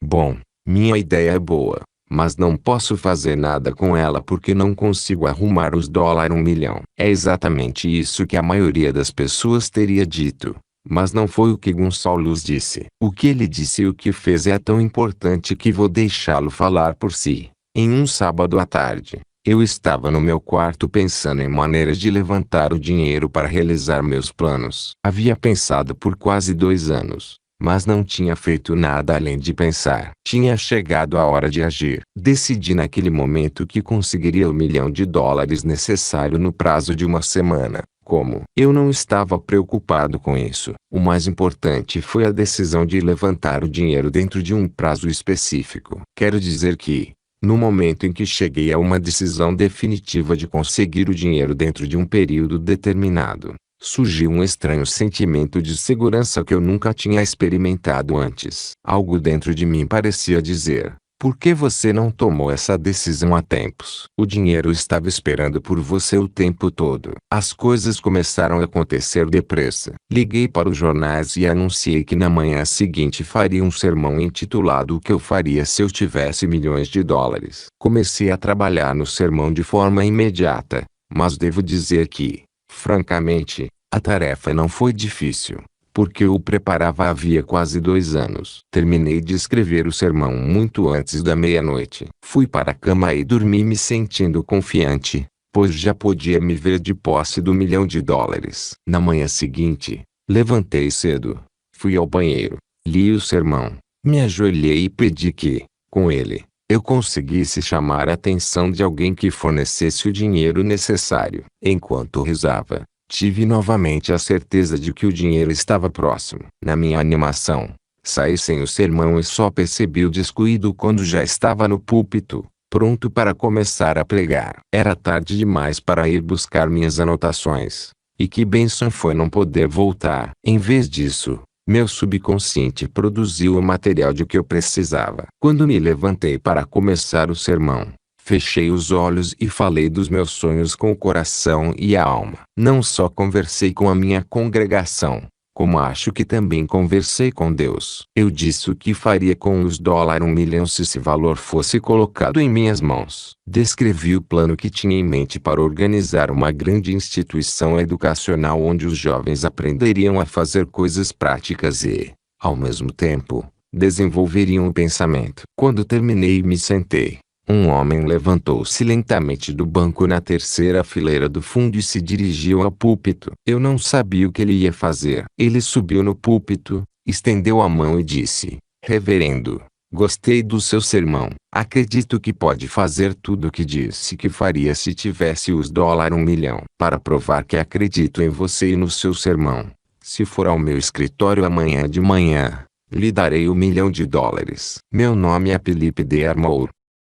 bom, minha ideia é boa, mas não posso fazer nada com ela porque não consigo arrumar os dólares 1 milhão. É exatamente isso que a maioria das pessoas teria dito. Mas não foi o que Gonçalves disse. O que ele disse e o que fez é tão importante que vou deixá-lo falar por si. Em um sábado à tarde, eu estava no meu quarto pensando em maneiras de levantar o dinheiro para realizar meus planos. Havia pensado por quase 2 anos, mas não tinha feito nada além de pensar. Tinha chegado a hora de agir. Decidi naquele momento que conseguiria o US$ 1.000.000 necessário no prazo de uma semana. Como eu não estava preocupado com isso, o mais importante foi a decisão de levantar o dinheiro dentro de um prazo específico. Quero dizer que, no momento em que cheguei a uma decisão definitiva de conseguir o dinheiro dentro de um período determinado, surgiu um estranho sentimento de segurança que eu nunca tinha experimentado antes. Algo dentro de mim parecia dizer: por que você não tomou essa decisão há tempos? O dinheiro estava esperando por você o tempo todo. As coisas começaram a acontecer depressa. Liguei para os jornais e anunciei que na manhã seguinte faria um sermão intitulado O que eu faria se eu tivesse milhões de dólares. Comecei a trabalhar no sermão de forma imediata, mas devo dizer que, francamente, a tarefa não foi difícil, porque eu o preparava havia quase 2 anos. Terminei de escrever o sermão muito antes da meia-noite. Fui para a cama e dormi me sentindo confiante, pois já podia me ver de posse do US$ 1.000.000. Na manhã seguinte, levantei cedo, fui ao banheiro, li o sermão, me ajoelhei e pedi que, com ele, eu conseguisse chamar a atenção de alguém que fornecesse o dinheiro necessário. Enquanto rezava, tive novamente a certeza de que o dinheiro estava próximo. Na minha animação, saí sem o sermão e só percebi o descuido quando já estava no púlpito, pronto para começar a pregar. Era tarde demais para ir buscar minhas anotações, e que bênção foi não poder voltar. Em vez disso, meu subconsciente produziu o material de que eu precisava. Quando me levantei para começar o sermão, fechei os olhos e falei dos meus sonhos com o coração e a alma. Não só conversei com a minha congregação, como acho que também conversei com Deus. Eu disse o que faria com os dólares 1 milhão se esse valor fosse colocado em minhas mãos. Descrevi o plano que tinha em mente para organizar uma grande instituição educacional onde os jovens aprenderiam a fazer coisas práticas e, ao mesmo tempo, desenvolveriam o pensamento. Quando terminei e me sentei, um homem levantou-se lentamente do banco na terceira fileira do fundo e se dirigiu ao púlpito. Eu não sabia o que ele ia fazer. Ele subiu no púlpito, estendeu a mão e disse: Reverendo, gostei do seu sermão. Acredito que pode fazer tudo o que disse que faria se tivesse os dólares 1 milhão. Para provar que acredito em você e no seu sermão, se for ao meu escritório amanhã de manhã, lhe darei US$ 1.000.000. Meu nome é Philip D. Armour.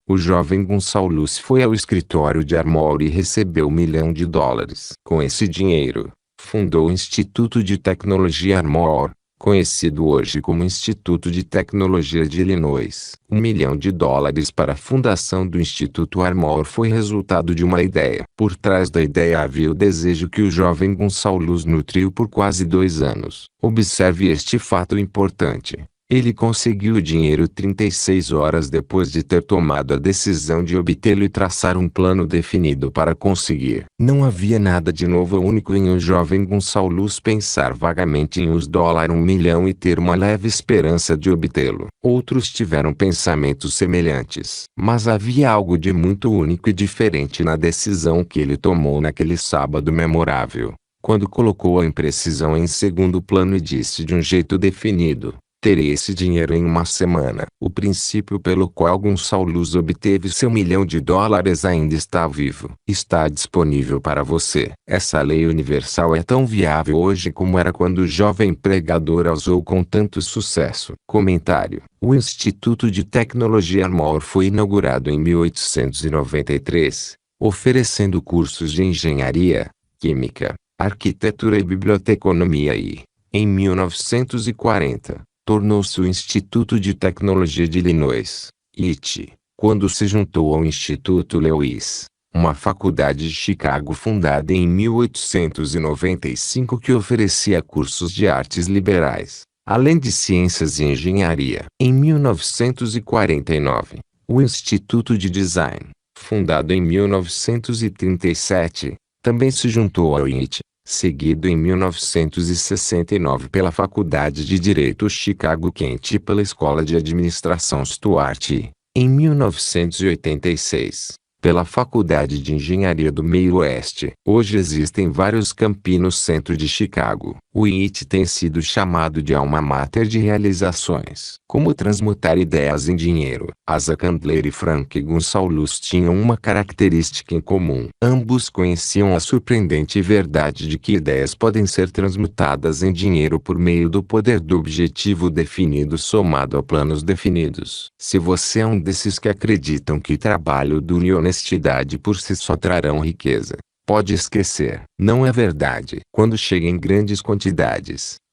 O jovem Gonçalves foi ao escritório de Armour e recebeu US$ 1.000.000. Com esse dinheiro, fundou o Instituto de Tecnologia Armour, conhecido hoje como Instituto de Tecnologia de Illinois. US$ 1.000.000 para a fundação do Instituto Armour foi resultado de uma ideia. Por trás da ideia havia o desejo que o jovem Gonçalves nutriu por quase 2 anos. Observe este fato importante. Ele conseguiu o dinheiro 36 horas depois de ter tomado a decisão de obtê-lo e traçar um plano definido para conseguir. Não havia nada de novo ou único em o jovem Gonçalves pensar vagamente em os dólares 1 milhão e ter uma leve esperança de obtê-lo. Outros tiveram pensamentos semelhantes. Mas havia algo de muito único e diferente na decisão que ele tomou naquele sábado memorável, quando colocou a imprecisão em segundo plano e disse de um jeito definido: terei esse dinheiro em uma semana. O princípio pelo qual Gonçalves obteve seu US$ 1.000.000 ainda está vivo. Está disponível para você. Essa lei universal é tão viável hoje como era quando o jovem pregador a usou com tanto sucesso. Comentário: o Instituto de Tecnologia Armour foi inaugurado em 1893, oferecendo cursos de engenharia, química, arquitetura e biblioteconomia e, em 1940, tornou-se o Instituto de Tecnologia de Illinois, IT, quando se juntou ao Instituto Lewis, uma faculdade de Chicago fundada em 1895 que oferecia cursos de artes liberais, além de ciências e engenharia. Em 1949, O Instituto de Design, fundado em 1937, também se juntou ao IIT, seguido em 1969 pela Faculdade de Direito Chicago-Kent e pela Escola de Administração Stuart e, em 1986, pela Faculdade de Engenharia do Meio Oeste. Hoje existem vários campi no centro de Chicago. O IIT tem sido chamado de alma mater de realizações. Como transmutar ideias em dinheiro? Asa Candler e Frank Gonsalves tinham uma característica em comum. Ambos conheciam a surpreendente verdade de que ideias podem ser transmutadas em dinheiro por meio do poder do objetivo definido somado a planos definidos. Se você é um desses que acreditam que trabalho duro e honestidade por si só trarão riqueza, pode esquecer. Não é verdade. Quando chega em grandes quantidades,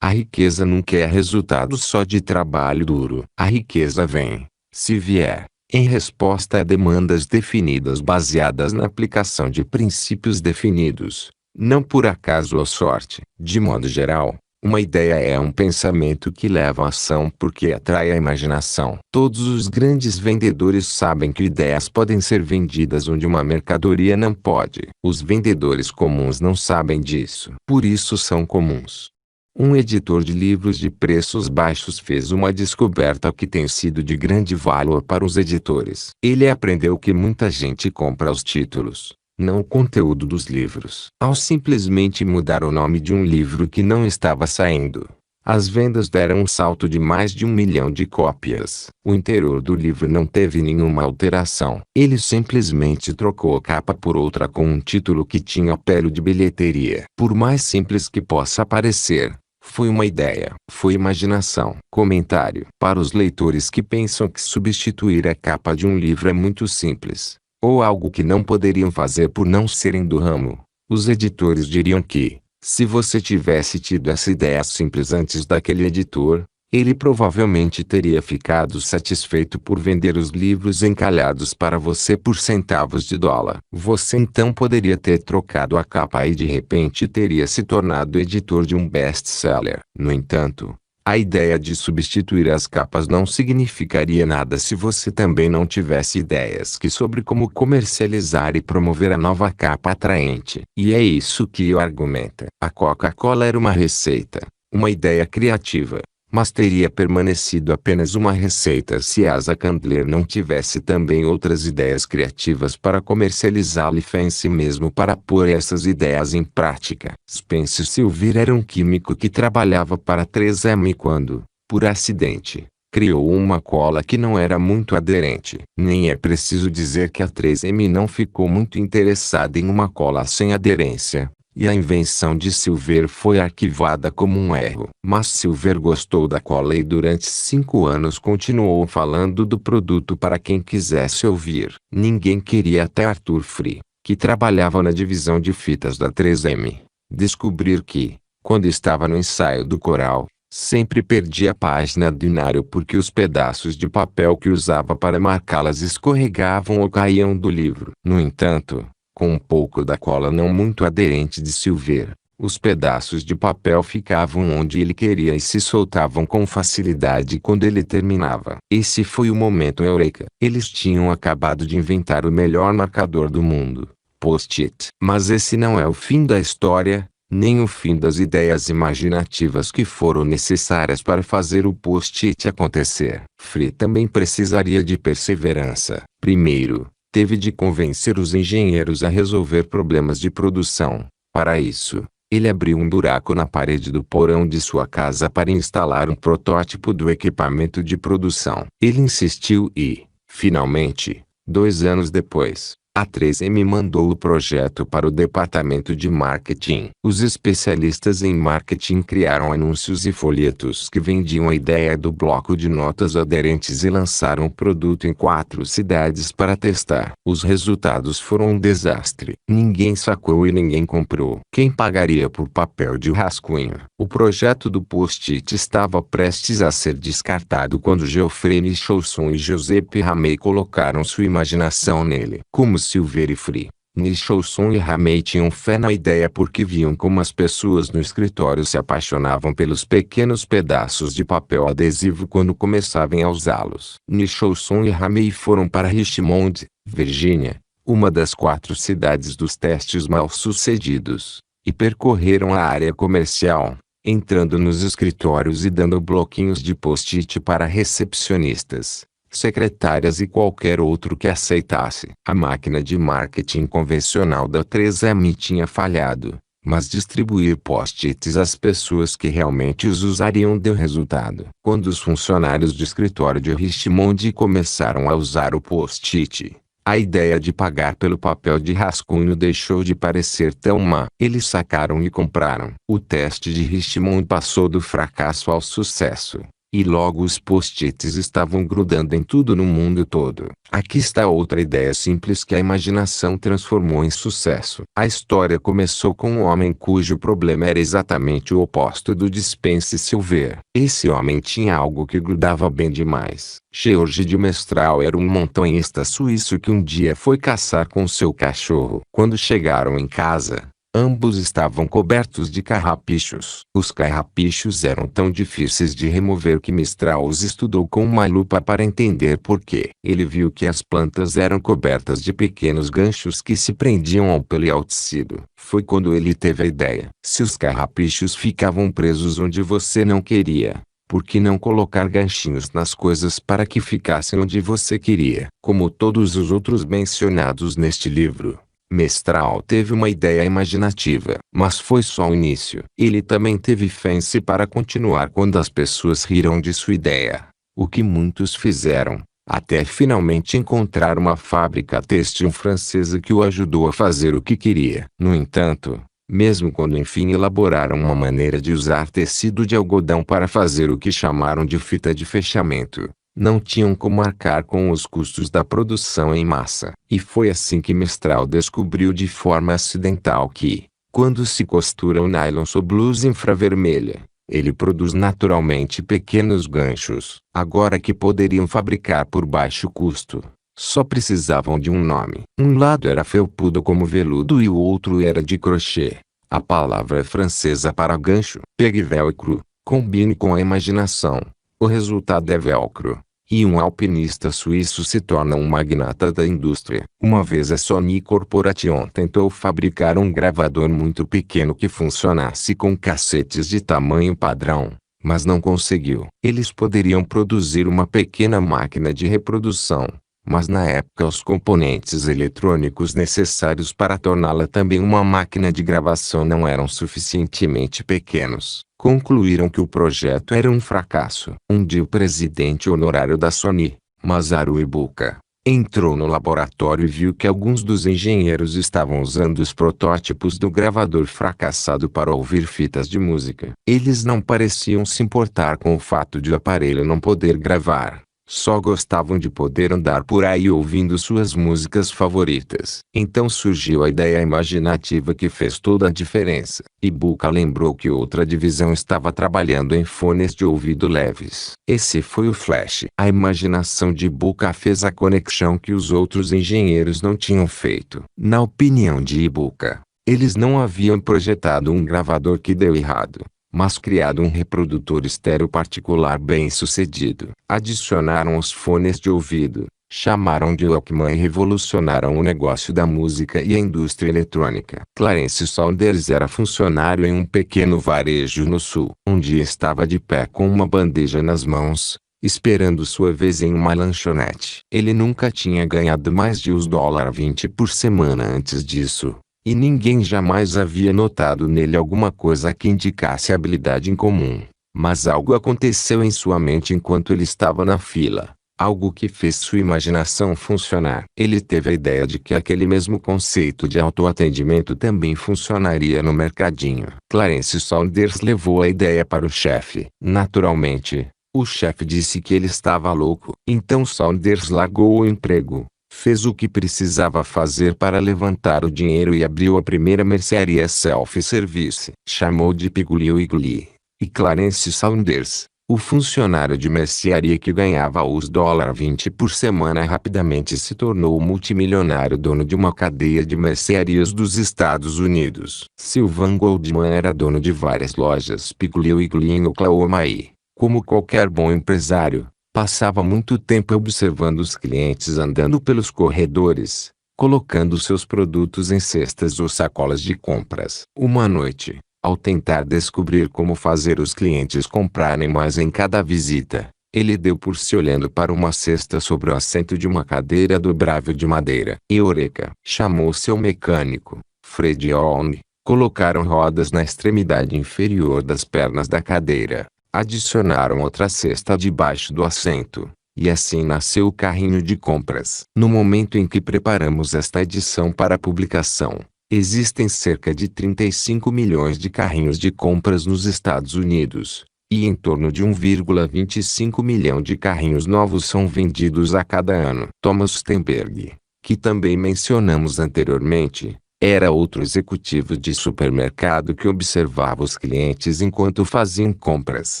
a riqueza nunca é resultado só de trabalho duro. A riqueza vem, se vier, em resposta a demandas definidas baseadas na aplicação de princípios definidos, não por acaso ou sorte. De modo geral, uma ideia é um pensamento que leva à ação porque atrai a imaginação. Todos os grandes vendedores sabem que ideias podem ser vendidas onde uma mercadoria não pode. Os vendedores comuns não sabem disso. Por isso são comuns. Um editor de livros de preços baixos fez uma descoberta que tem sido de grande valor para os editores. Ele aprendeu que muita gente compra os títulos, não o conteúdo dos livros. Ao simplesmente mudar o nome de um livro que não estava saindo, as vendas deram um salto de mais de 1 milhão de cópias. O interior do livro não teve nenhuma alteração. Ele simplesmente trocou a capa por outra com um título que tinha apelo de bilheteria. Por mais simples que possa parecer, foi uma ideia. Foi imaginação. Comentário. Para os leitores que pensam que substituir a capa de um livro é muito simples, ou algo que não poderiam fazer por não serem do ramo, os editores diriam que, se você tivesse tido essa ideia simples antes daquele editor, ele provavelmente teria ficado satisfeito por vender os livros encalhados para você por centavos de dólar. Você então poderia ter trocado a capa e de repente teria se tornado editor de um best-seller. No entanto, a ideia de substituir as capas não significaria nada se você também não tivesse ideias sobre como comercializar e promover a nova capa atraente. E é isso que eu argumento. A Coca-Cola era uma receita, uma ideia criativa, mas teria permanecido apenas uma receita se Asa Candler não tivesse também outras ideias criativas para comercializá-la e fé em si mesmo para pôr essas ideias em prática. Spencer Silver era um químico que trabalhava para 3M quando, por acidente, criou uma cola que não era muito aderente. Nem é preciso dizer que a 3M não ficou muito interessada em uma cola sem aderência, e a invenção de Silver foi arquivada como um erro. Mas Silver gostou da cola e durante 5 anos continuou falando do produto para quem quisesse ouvir. Ninguém queria até Arthur Free, que trabalhava na divisão de fitas da 3M, descobrir que, quando estava no ensaio do coral, sempre perdia a página do diário porque os pedaços de papel que usava para marcá-las escorregavam ou caíam do livro. No entanto, com um pouco da cola não muito aderente de Silver, os pedaços de papel ficavam onde ele queria e se soltavam com facilidade quando ele terminava. Esse foi o momento eureka. Eles tinham acabado de inventar o melhor marcador do mundo, Post-it. Mas esse não é o fim da história, nem o fim das ideias imaginativas que foram necessárias para fazer o Post-it acontecer. Free também precisaria de perseverança. Primeiro, teve de convencer os engenheiros a resolver problemas de produção. Para isso, ele abriu um buraco na parede do porão de sua casa para instalar um protótipo do equipamento de produção. Ele insistiu e, finalmente, 2 anos depois, a 3M mandou o projeto para o departamento de marketing. Os especialistas em marketing criaram anúncios e folhetos que vendiam a ideia do bloco de notas aderentes e lançaram o produto em 4 cidades para testar. Os resultados foram um desastre. Ninguém sacou e ninguém comprou. Quem pagaria por papel de rascunho? O projeto do Post-it estava prestes a ser descartado quando Geoffrey Nicholson e Giuseppe Ramey colocaram sua imaginação nele. Como Silver e Free, Nicholson e Ramey tinham fé na ideia porque viam como as pessoas no escritório se apaixonavam pelos pequenos pedaços de papel adesivo quando começavam a usá-los. Nicholson e Ramey foram para Richmond, Virgínia, uma das 4 cidades dos testes mal-sucedidos, e percorreram a área comercial, entrando nos escritórios e dando bloquinhos de post-it para recepcionistas, secretárias e qualquer outro que aceitasse. A máquina de marketing convencional da 3M tinha falhado, mas distribuir post-its às pessoas que realmente os usariam deu resultado. Quando os funcionários do escritório de Richmond começaram a usar o post-it, a ideia de pagar pelo papel de rascunho deixou de parecer tão má. Eles sacaram e compraram. O teste de Richmond passou do fracasso ao sucesso. E logo os post-its estavam grudando em tudo no mundo todo. Aqui está outra ideia simples que a imaginação transformou em sucesso. A história começou com um homem cujo problema era exatamente o oposto do de Spence Silver. Esse homem tinha algo que grudava bem demais. George de Mestral era um montanhista suíço que um dia foi caçar com seu cachorro. Quando chegaram em casa, ambos estavam cobertos de carrapichos. Os carrapichos eram tão difíceis de remover que Mestral os estudou com uma lupa para entender por quê. Ele viu que as plantas eram cobertas de pequenos ganchos que se prendiam ao pelo e ao tecido. Foi quando ele teve a ideia. Se os carrapichos ficavam presos onde você não queria, por que não colocar ganchinhos nas coisas para que ficassem onde você queria? Como todos os outros mencionados neste livro, Mestral teve uma ideia imaginativa, mas foi só o início. Ele também teve fé em si para continuar quando as pessoas riram de sua ideia, o que muitos fizeram, até finalmente encontrar uma fábrica têxtil francesa que o ajudou a fazer o que queria. No entanto, mesmo quando enfim elaboraram uma maneira de usar tecido de algodão para fazer o que chamaram de fita de fechamento, não tinham como arcar com os custos da produção em massa. E foi assim que Mestral descobriu de forma acidental que, quando se costura o nylon sob luz infravermelha, ele produz naturalmente pequenos ganchos. Agora que poderiam fabricar por baixo custo, só precisavam de um nome. Um lado era felpudo como veludo e o outro era de crochê. A palavra francesa para gancho, pegue velcro, combine com a imaginação. O resultado é velcro, e um alpinista suíço se torna um magnata da indústria. Uma vez a Sony Corporation tentou fabricar um gravador muito pequeno que funcionasse com cassetes de tamanho padrão, mas não conseguiu. Eles poderiam produzir uma pequena máquina de reprodução, mas na época os componentes eletrônicos necessários para torná-la também uma máquina de gravação não eram suficientemente pequenos. Concluíram que o projeto era um fracasso. Um dia o presidente honorário da Sony, Masaru Ibuka, entrou no laboratório e viu que alguns dos engenheiros estavam usando os protótipos do gravador fracassado para ouvir fitas de música. Eles não pareciam se importar com o fato de o aparelho não poder gravar. Só gostavam de poder andar por aí ouvindo suas músicas favoritas. Então surgiu a ideia imaginativa que fez toda a diferença. Ibuka lembrou que outra divisão estava trabalhando em fones de ouvido leves. Esse foi o flash. A imaginação de Ibuka fez a conexão que os outros engenheiros não tinham feito. Na opinião de Ibuka, eles não haviam projetado um gravador que deu errado, mas criado um reprodutor estéreo particular bem-sucedido. Adicionaram os fones de ouvido, chamaram de Walkman e revolucionaram o negócio da música e a indústria eletrônica. Clarence Saunders era funcionário em um pequeno varejo no sul. Um dia estava de pé com uma bandeja nas mãos, esperando sua vez em uma lanchonete. Ele nunca tinha ganhado mais de $20 por semana antes disso, e ninguém jamais havia notado nele alguma coisa que indicasse habilidade em comum. Mas algo aconteceu em sua mente enquanto ele estava na fila, algo que fez sua imaginação funcionar. Ele teve a ideia de que aquele mesmo conceito de autoatendimento também funcionaria no mercadinho. Clarence Saunders levou a ideia para o chefe. Naturalmente, o chefe disse que ele estava louco. Então Saunders largou o emprego, fez o que precisava fazer para levantar o dinheiro e abriu a primeira mercearia self-service. Chamou de Piggly Wiggly, e Clarence Saunders, O funcionário de mercearia que ganhava os $20 por semana rapidamente se tornou o multimilionário dono de uma cadeia de mercearias dos Estados Unidos. Sylvan Goldman era dono de várias lojas Piggly Wiggly em Oklahoma e, como qualquer bom empresário, passava muito tempo observando os clientes andando pelos corredores, colocando seus produtos em cestas ou sacolas de compras. Uma noite, ao tentar descobrir como fazer os clientes comprarem mais em cada visita, ele deu por si olhando para uma cesta sobre o assento de uma cadeira dobrável de madeira. Eureka! Chamou seu mecânico, Fred Olney. Colocaram rodas na extremidade inferior das pernas da cadeira, adicionaram outra cesta debaixo do assento, e assim nasceu o carrinho de compras. No momento em que preparamos esta edição para a publicação, existem cerca de 35 milhões de carrinhos de compras nos Estados Unidos, e em torno de 1,25 milhão de carrinhos novos são vendidos a cada ano. Thomas Stenberg, que também mencionamos anteriormente, era outro executivo de supermercado que observava os clientes enquanto faziam compras.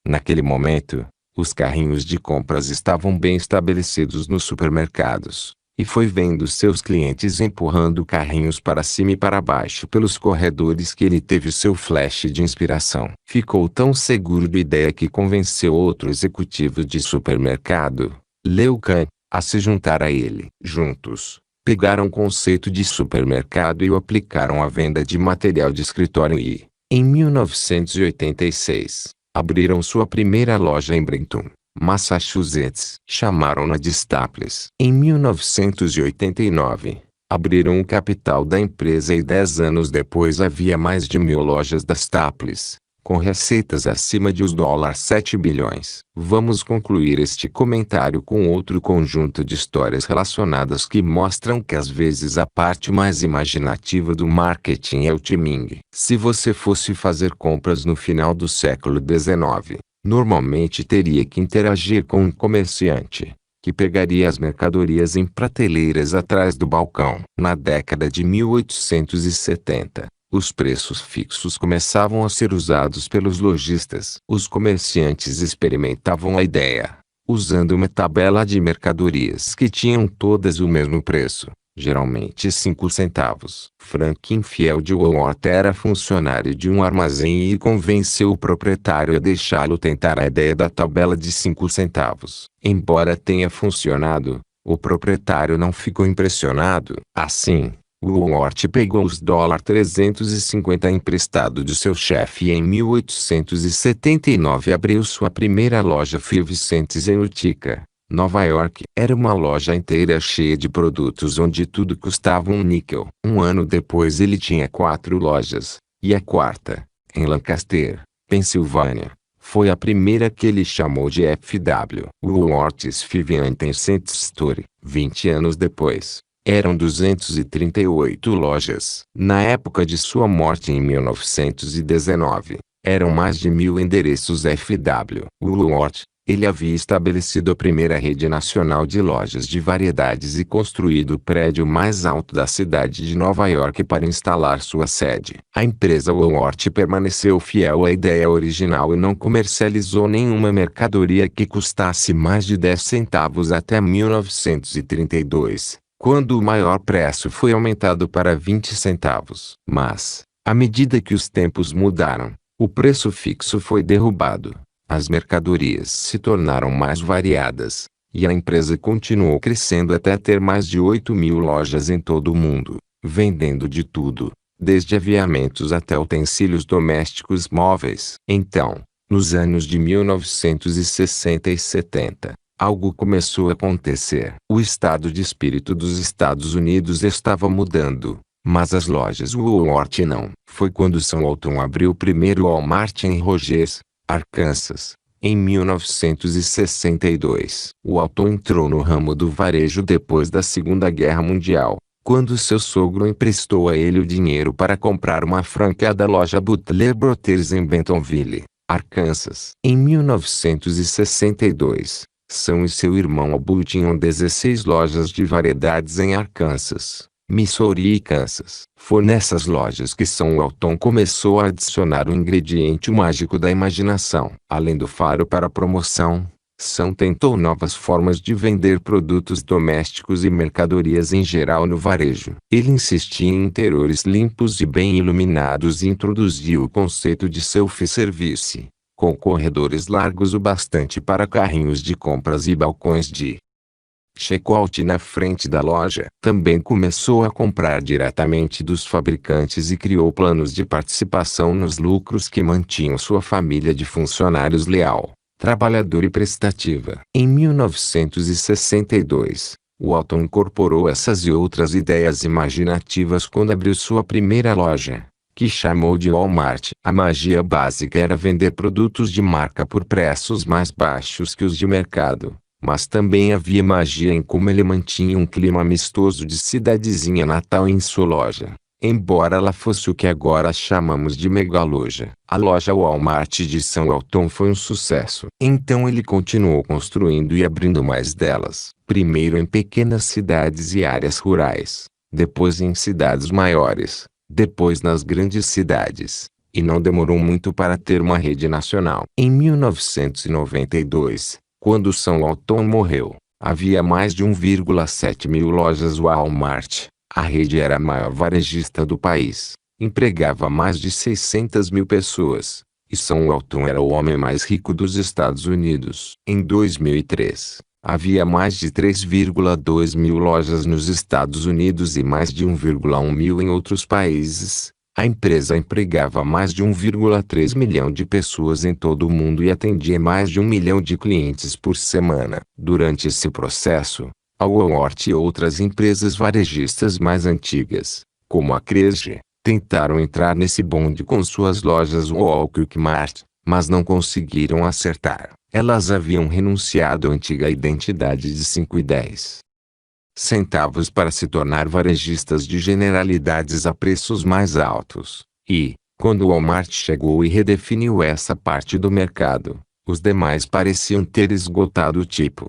Naquele momento, os carrinhos de compras estavam bem estabelecidos nos supermercados, e foi vendo seus clientes empurrando carrinhos para cima e para baixo pelos corredores que ele teve seu flash de inspiração. Ficou tão seguro da ideia que convenceu outro executivo de supermercado, Leo Kahn, a se juntar a ele. Juntos, pegaram o conceito de supermercado e o aplicaram à venda de material de escritório e, em 1986, abriram sua primeira loja em Brighton, Massachusetts. Chamaram-na de Staples. Em 1989, abriram o capital da empresa e 10 anos depois havia mais de 1.000 lojas da Staples, com receitas acima de os $7 bilhões. Vamos concluir este comentário com outro conjunto de histórias relacionadas que mostram que às vezes a parte mais imaginativa do marketing é o timing. Se você fosse fazer compras no final do século XIX, normalmente teria que interagir com um comerciante, que pegaria as mercadorias em prateleiras atrás do balcão. Na década de 1870, os preços fixos começavam a ser usados pelos lojistas. Os comerciantes experimentavam a ideia, usando uma tabela de mercadorias que tinham todas o mesmo preço, geralmente 5 centavos. Frank Infield Woolworth era funcionário de um armazém e convenceu o proprietário a deixá-lo tentar a ideia da tabela de 5 centavos. Embora tenha funcionado, o proprietário não ficou impressionado. Assim, Woolworth pegou os $350 emprestado de seu chefe e em 1879 abriu sua primeira loja Five Cents em Utica, Nova York. Era uma loja inteira cheia de produtos onde tudo custava um níquel. Um ano depois ele tinha 4 lojas, e a quarta, em Lancaster, Pensilvânia, foi a primeira que ele chamou de FW. Woolworth's Five Cents Store. 20 anos depois, eram 238 lojas. Na época de sua morte em 1919, eram mais de 1.000 endereços FW. Woolworth, ele havia estabelecido a primeira rede nacional de lojas de variedades e construído o prédio mais alto da cidade de Nova York para instalar sua sede. A empresa Woolworth permaneceu fiel à ideia original e não comercializou nenhuma mercadoria que custasse mais de 10 centavos até 1932. Quando o maior preço foi aumentado para 20 centavos. Mas, à medida que os tempos mudaram, o preço fixo foi derrubado, as mercadorias se tornaram mais variadas, e a empresa continuou crescendo até ter mais de 8.000 lojas em todo o mundo, vendendo de tudo, desde aviamentos até utensílios domésticos móveis. Então, nos anos de 1960 e 70, algo começou a acontecer. O estado de espírito dos Estados Unidos estava mudando, mas as lojas Woolworth não. Foi quando Sam Walton abriu o primeiro Walmart em Rogers, Arkansas, em 1962. Walton entrou no ramo do varejo depois da Segunda Guerra Mundial, quando seu sogro emprestou a ele o dinheiro para comprar uma franquia da loja Butler Brothers em Bentonville, Arkansas. Em 1962, Sam e seu irmão Abu tinham 16 lojas de variedades em Arkansas, Missouri e Kansas. Foi nessas lojas que Sam Walton começou a adicionar o ingrediente mágico da imaginação. Além do faro para promoção, Sam tentou novas formas de vender produtos domésticos e mercadorias em geral no varejo. Ele insistia em interiores limpos e bem iluminados e introduziu o conceito de self-service, com corredores largos o bastante para carrinhos de compras e balcões de check-out na frente da loja. Também começou a comprar diretamente dos fabricantes e criou planos de participação nos lucros que mantinham sua família de funcionários leal, trabalhadora e prestativa. Em 1962, Walton incorporou essas e outras ideias imaginativas quando abriu sua primeira loja, que chamou de Walmart. A magia básica era vender produtos de marca por preços mais baixos que os de mercado, mas também havia magia em como ele mantinha um clima amistoso de cidadezinha natal em sua loja. Embora ela fosse o que agora chamamos de megaloja, a loja Walmart de Sam Walton foi um sucesso. Então ele continuou construindo e abrindo mais delas, primeiro em pequenas cidades e áreas rurais, depois em cidades maiores, depois nas grandes cidades, e não demorou muito para ter uma rede nacional. Em 1992, quando Sam Walton morreu, havia mais de 1,7 mil lojas Walmart. A rede era a maior varejista do país, empregava mais de 600 mil pessoas, e Sam Walton era o homem mais rico dos Estados Unidos. Em 2003, havia mais de 3,2 mil lojas nos Estados Unidos e mais de 1,1 mil em outros países. A empresa empregava mais de 1,3 milhão de pessoas em todo o mundo e atendia mais de 1 milhão de clientes por semana. Durante esse processo, a Walmart e outras empresas varejistas mais antigas, como a Kroger, tentaram entrar nesse bonde com suas lojas Walmart, mas não conseguiram acertar. Elas haviam renunciado à antiga identidade de 5 e 10 centavos para se tornar varejistas de generalidades a preços mais altos. E, quando o Walmart chegou e redefiniu essa parte do mercado, os demais pareciam ter esgotado o tipo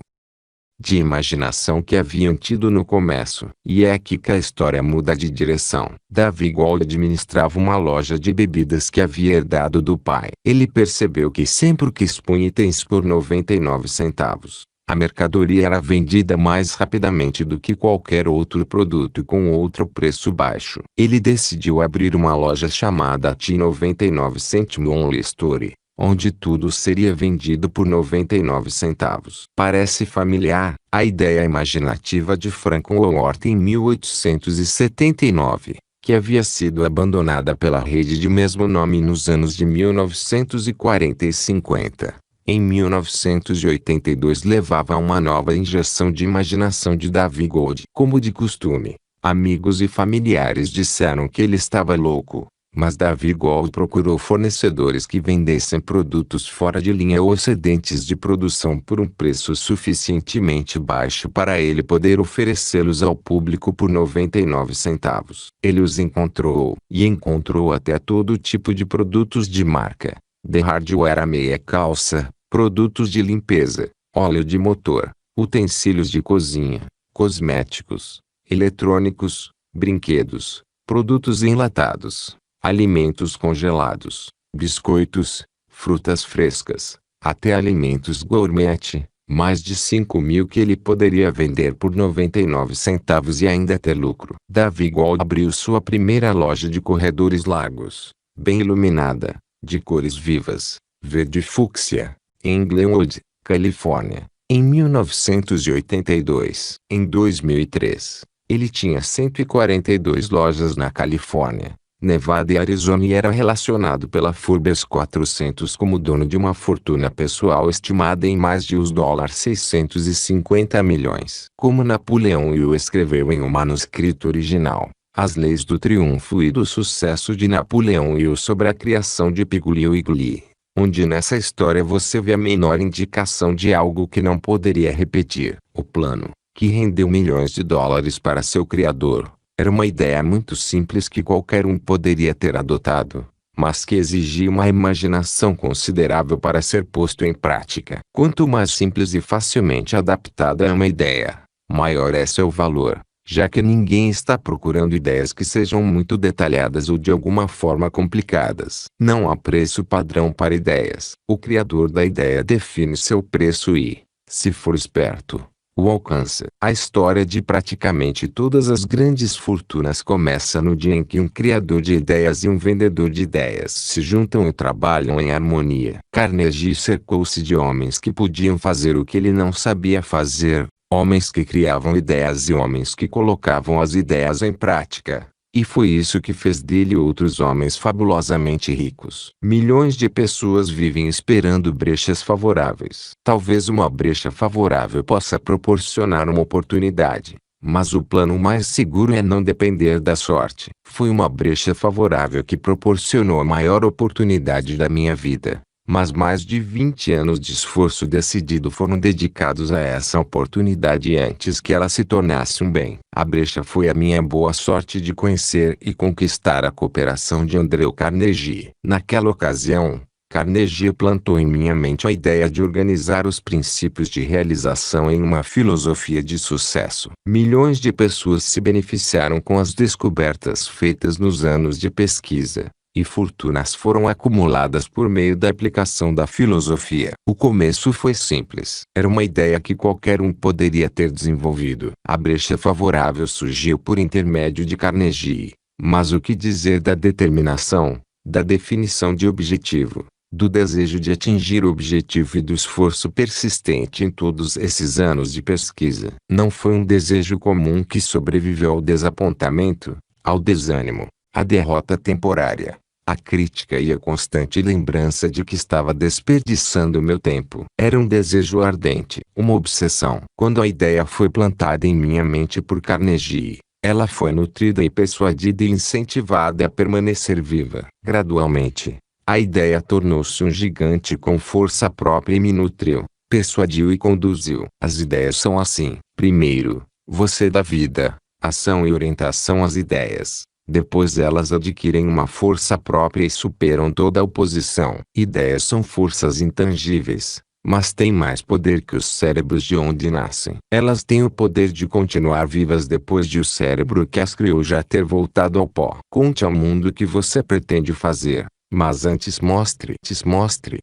de imaginação que haviam tido no começo. E é aqui que a história muda de direção. David Gold administrava uma loja de bebidas que havia herdado do pai. Ele percebeu que sempre que expunha itens por 99 centavos, a mercadoria era vendida mais rapidamente do que qualquer outro produto e com outro preço baixo. Ele decidiu abrir uma loja chamada T 99 Cent Only Store, onde tudo seria vendido por 99 centavos. Parece familiar? A ideia imaginativa de Frank Walmart em 1879, que havia sido abandonada pela rede de mesmo nome nos anos de 1940 e 50. Em 1982 levava a uma nova injeção de imaginação de David Gold. Como de costume, amigos e familiares disseram que ele estava louco, mas David Gold procurou fornecedores que vendessem produtos fora de linha ou excedentes de produção por um preço suficientemente baixo para ele poder oferecê-los ao público por 99 centavos. Ele os encontrou, e encontrou até todo tipo de produtos de marca, de hardware a meia calça, produtos de limpeza, óleo de motor, utensílios de cozinha, cosméticos, eletrônicos, brinquedos, produtos enlatados, alimentos congelados, biscoitos, frutas frescas, até alimentos gourmet, mais de 5 mil que ele poderia vender por 99 centavos e ainda ter lucro. David Gold abriu sua primeira loja de corredores largos, bem iluminada, de cores vivas, verde fúcsia, em Glenwood, Califórnia, em 1982. Em 2003, ele tinha 142 lojas na Califórnia, Nevada e Arizona e era relacionado pela Forbes 400 como dono de uma fortuna pessoal estimada em mais de $650 milhões. Como Napoleão Hill escreveu em um manuscrito original, As Leis do Triunfo e do Sucesso de Napoleão Hill sobre a criação de Pigulio e Glee, onde nessa história você vê a menor indicação de algo que não poderia repetir. O plano, que rendeu milhões de dólares para seu criador, era uma ideia muito simples que qualquer um poderia ter adotado, mas que exigia uma imaginação considerável para ser posto em prática. Quanto mais simples e facilmente adaptada é uma ideia, maior é seu valor. já que ninguém está procurando ideias que sejam muito detalhadas ou de alguma forma complicadas. Não há preço padrão para ideias. O criador da ideia define seu preço e, se for esperto, o alcança. A história de praticamente todas as grandes fortunas começa no dia em que um criador de ideias e um vendedor de ideias se juntam e trabalham em harmonia. Carnegie cercou-se de homens que podiam fazer o que ele não sabia fazer, homens que criavam ideias e homens que colocavam as ideias em prática. E foi isso que fez dele outros homens fabulosamente ricos. Milhões de pessoas vivem esperando brechas favoráveis. Talvez uma brecha favorável possa proporcionar uma oportunidade, mas o plano mais seguro é não depender da sorte. Foi uma brecha favorável que proporcionou a maior oportunidade da minha vida. Mas mais de 20 anos de esforço decidido foram dedicados a essa oportunidade antes que ela se tornasse um bem. A brecha foi a minha boa sorte de conhecer e conquistar a cooperação de Andrew Carnegie. Naquela ocasião, Carnegie plantou em minha mente a ideia de organizar os princípios de realização em uma filosofia de sucesso. Milhões de pessoas se beneficiaram com as descobertas feitas nos anos de pesquisa, e fortunas foram acumuladas por meio da aplicação da filosofia. O começo foi simples. Era uma ideia que qualquer um poderia ter desenvolvido. A brecha favorável surgiu por intermédio de Carnegie. Mas o que dizer da determinação, da definição de objetivo, do desejo de atingir o objetivo e do esforço persistente em todos esses anos de pesquisa? Não foi um desejo comum que sobreviveu ao desapontamento, ao desânimo, à derrota temporária, a crítica e a constante lembrança de que estava desperdiçando meu tempo. Era um desejo ardente, uma obsessão. Quando a ideia foi plantada em minha mente por Carnegie, ela foi nutrida e persuadida e incentivada a permanecer viva. Gradualmente, a ideia tornou-se um gigante com força própria e me nutriu, persuadiu e conduziu. As ideias são assim. Primeiro, você dá vida, ação e orientação às ideias. Depois elas adquirem uma força própria e superam toda a oposição. Ideias são forças intangíveis, mas têm mais poder que os cérebros de onde nascem. Elas têm o poder de continuar vivas depois de o cérebro que as criou já ter voltado ao pó. Conte ao mundo o que você pretende fazer, mas antes mostre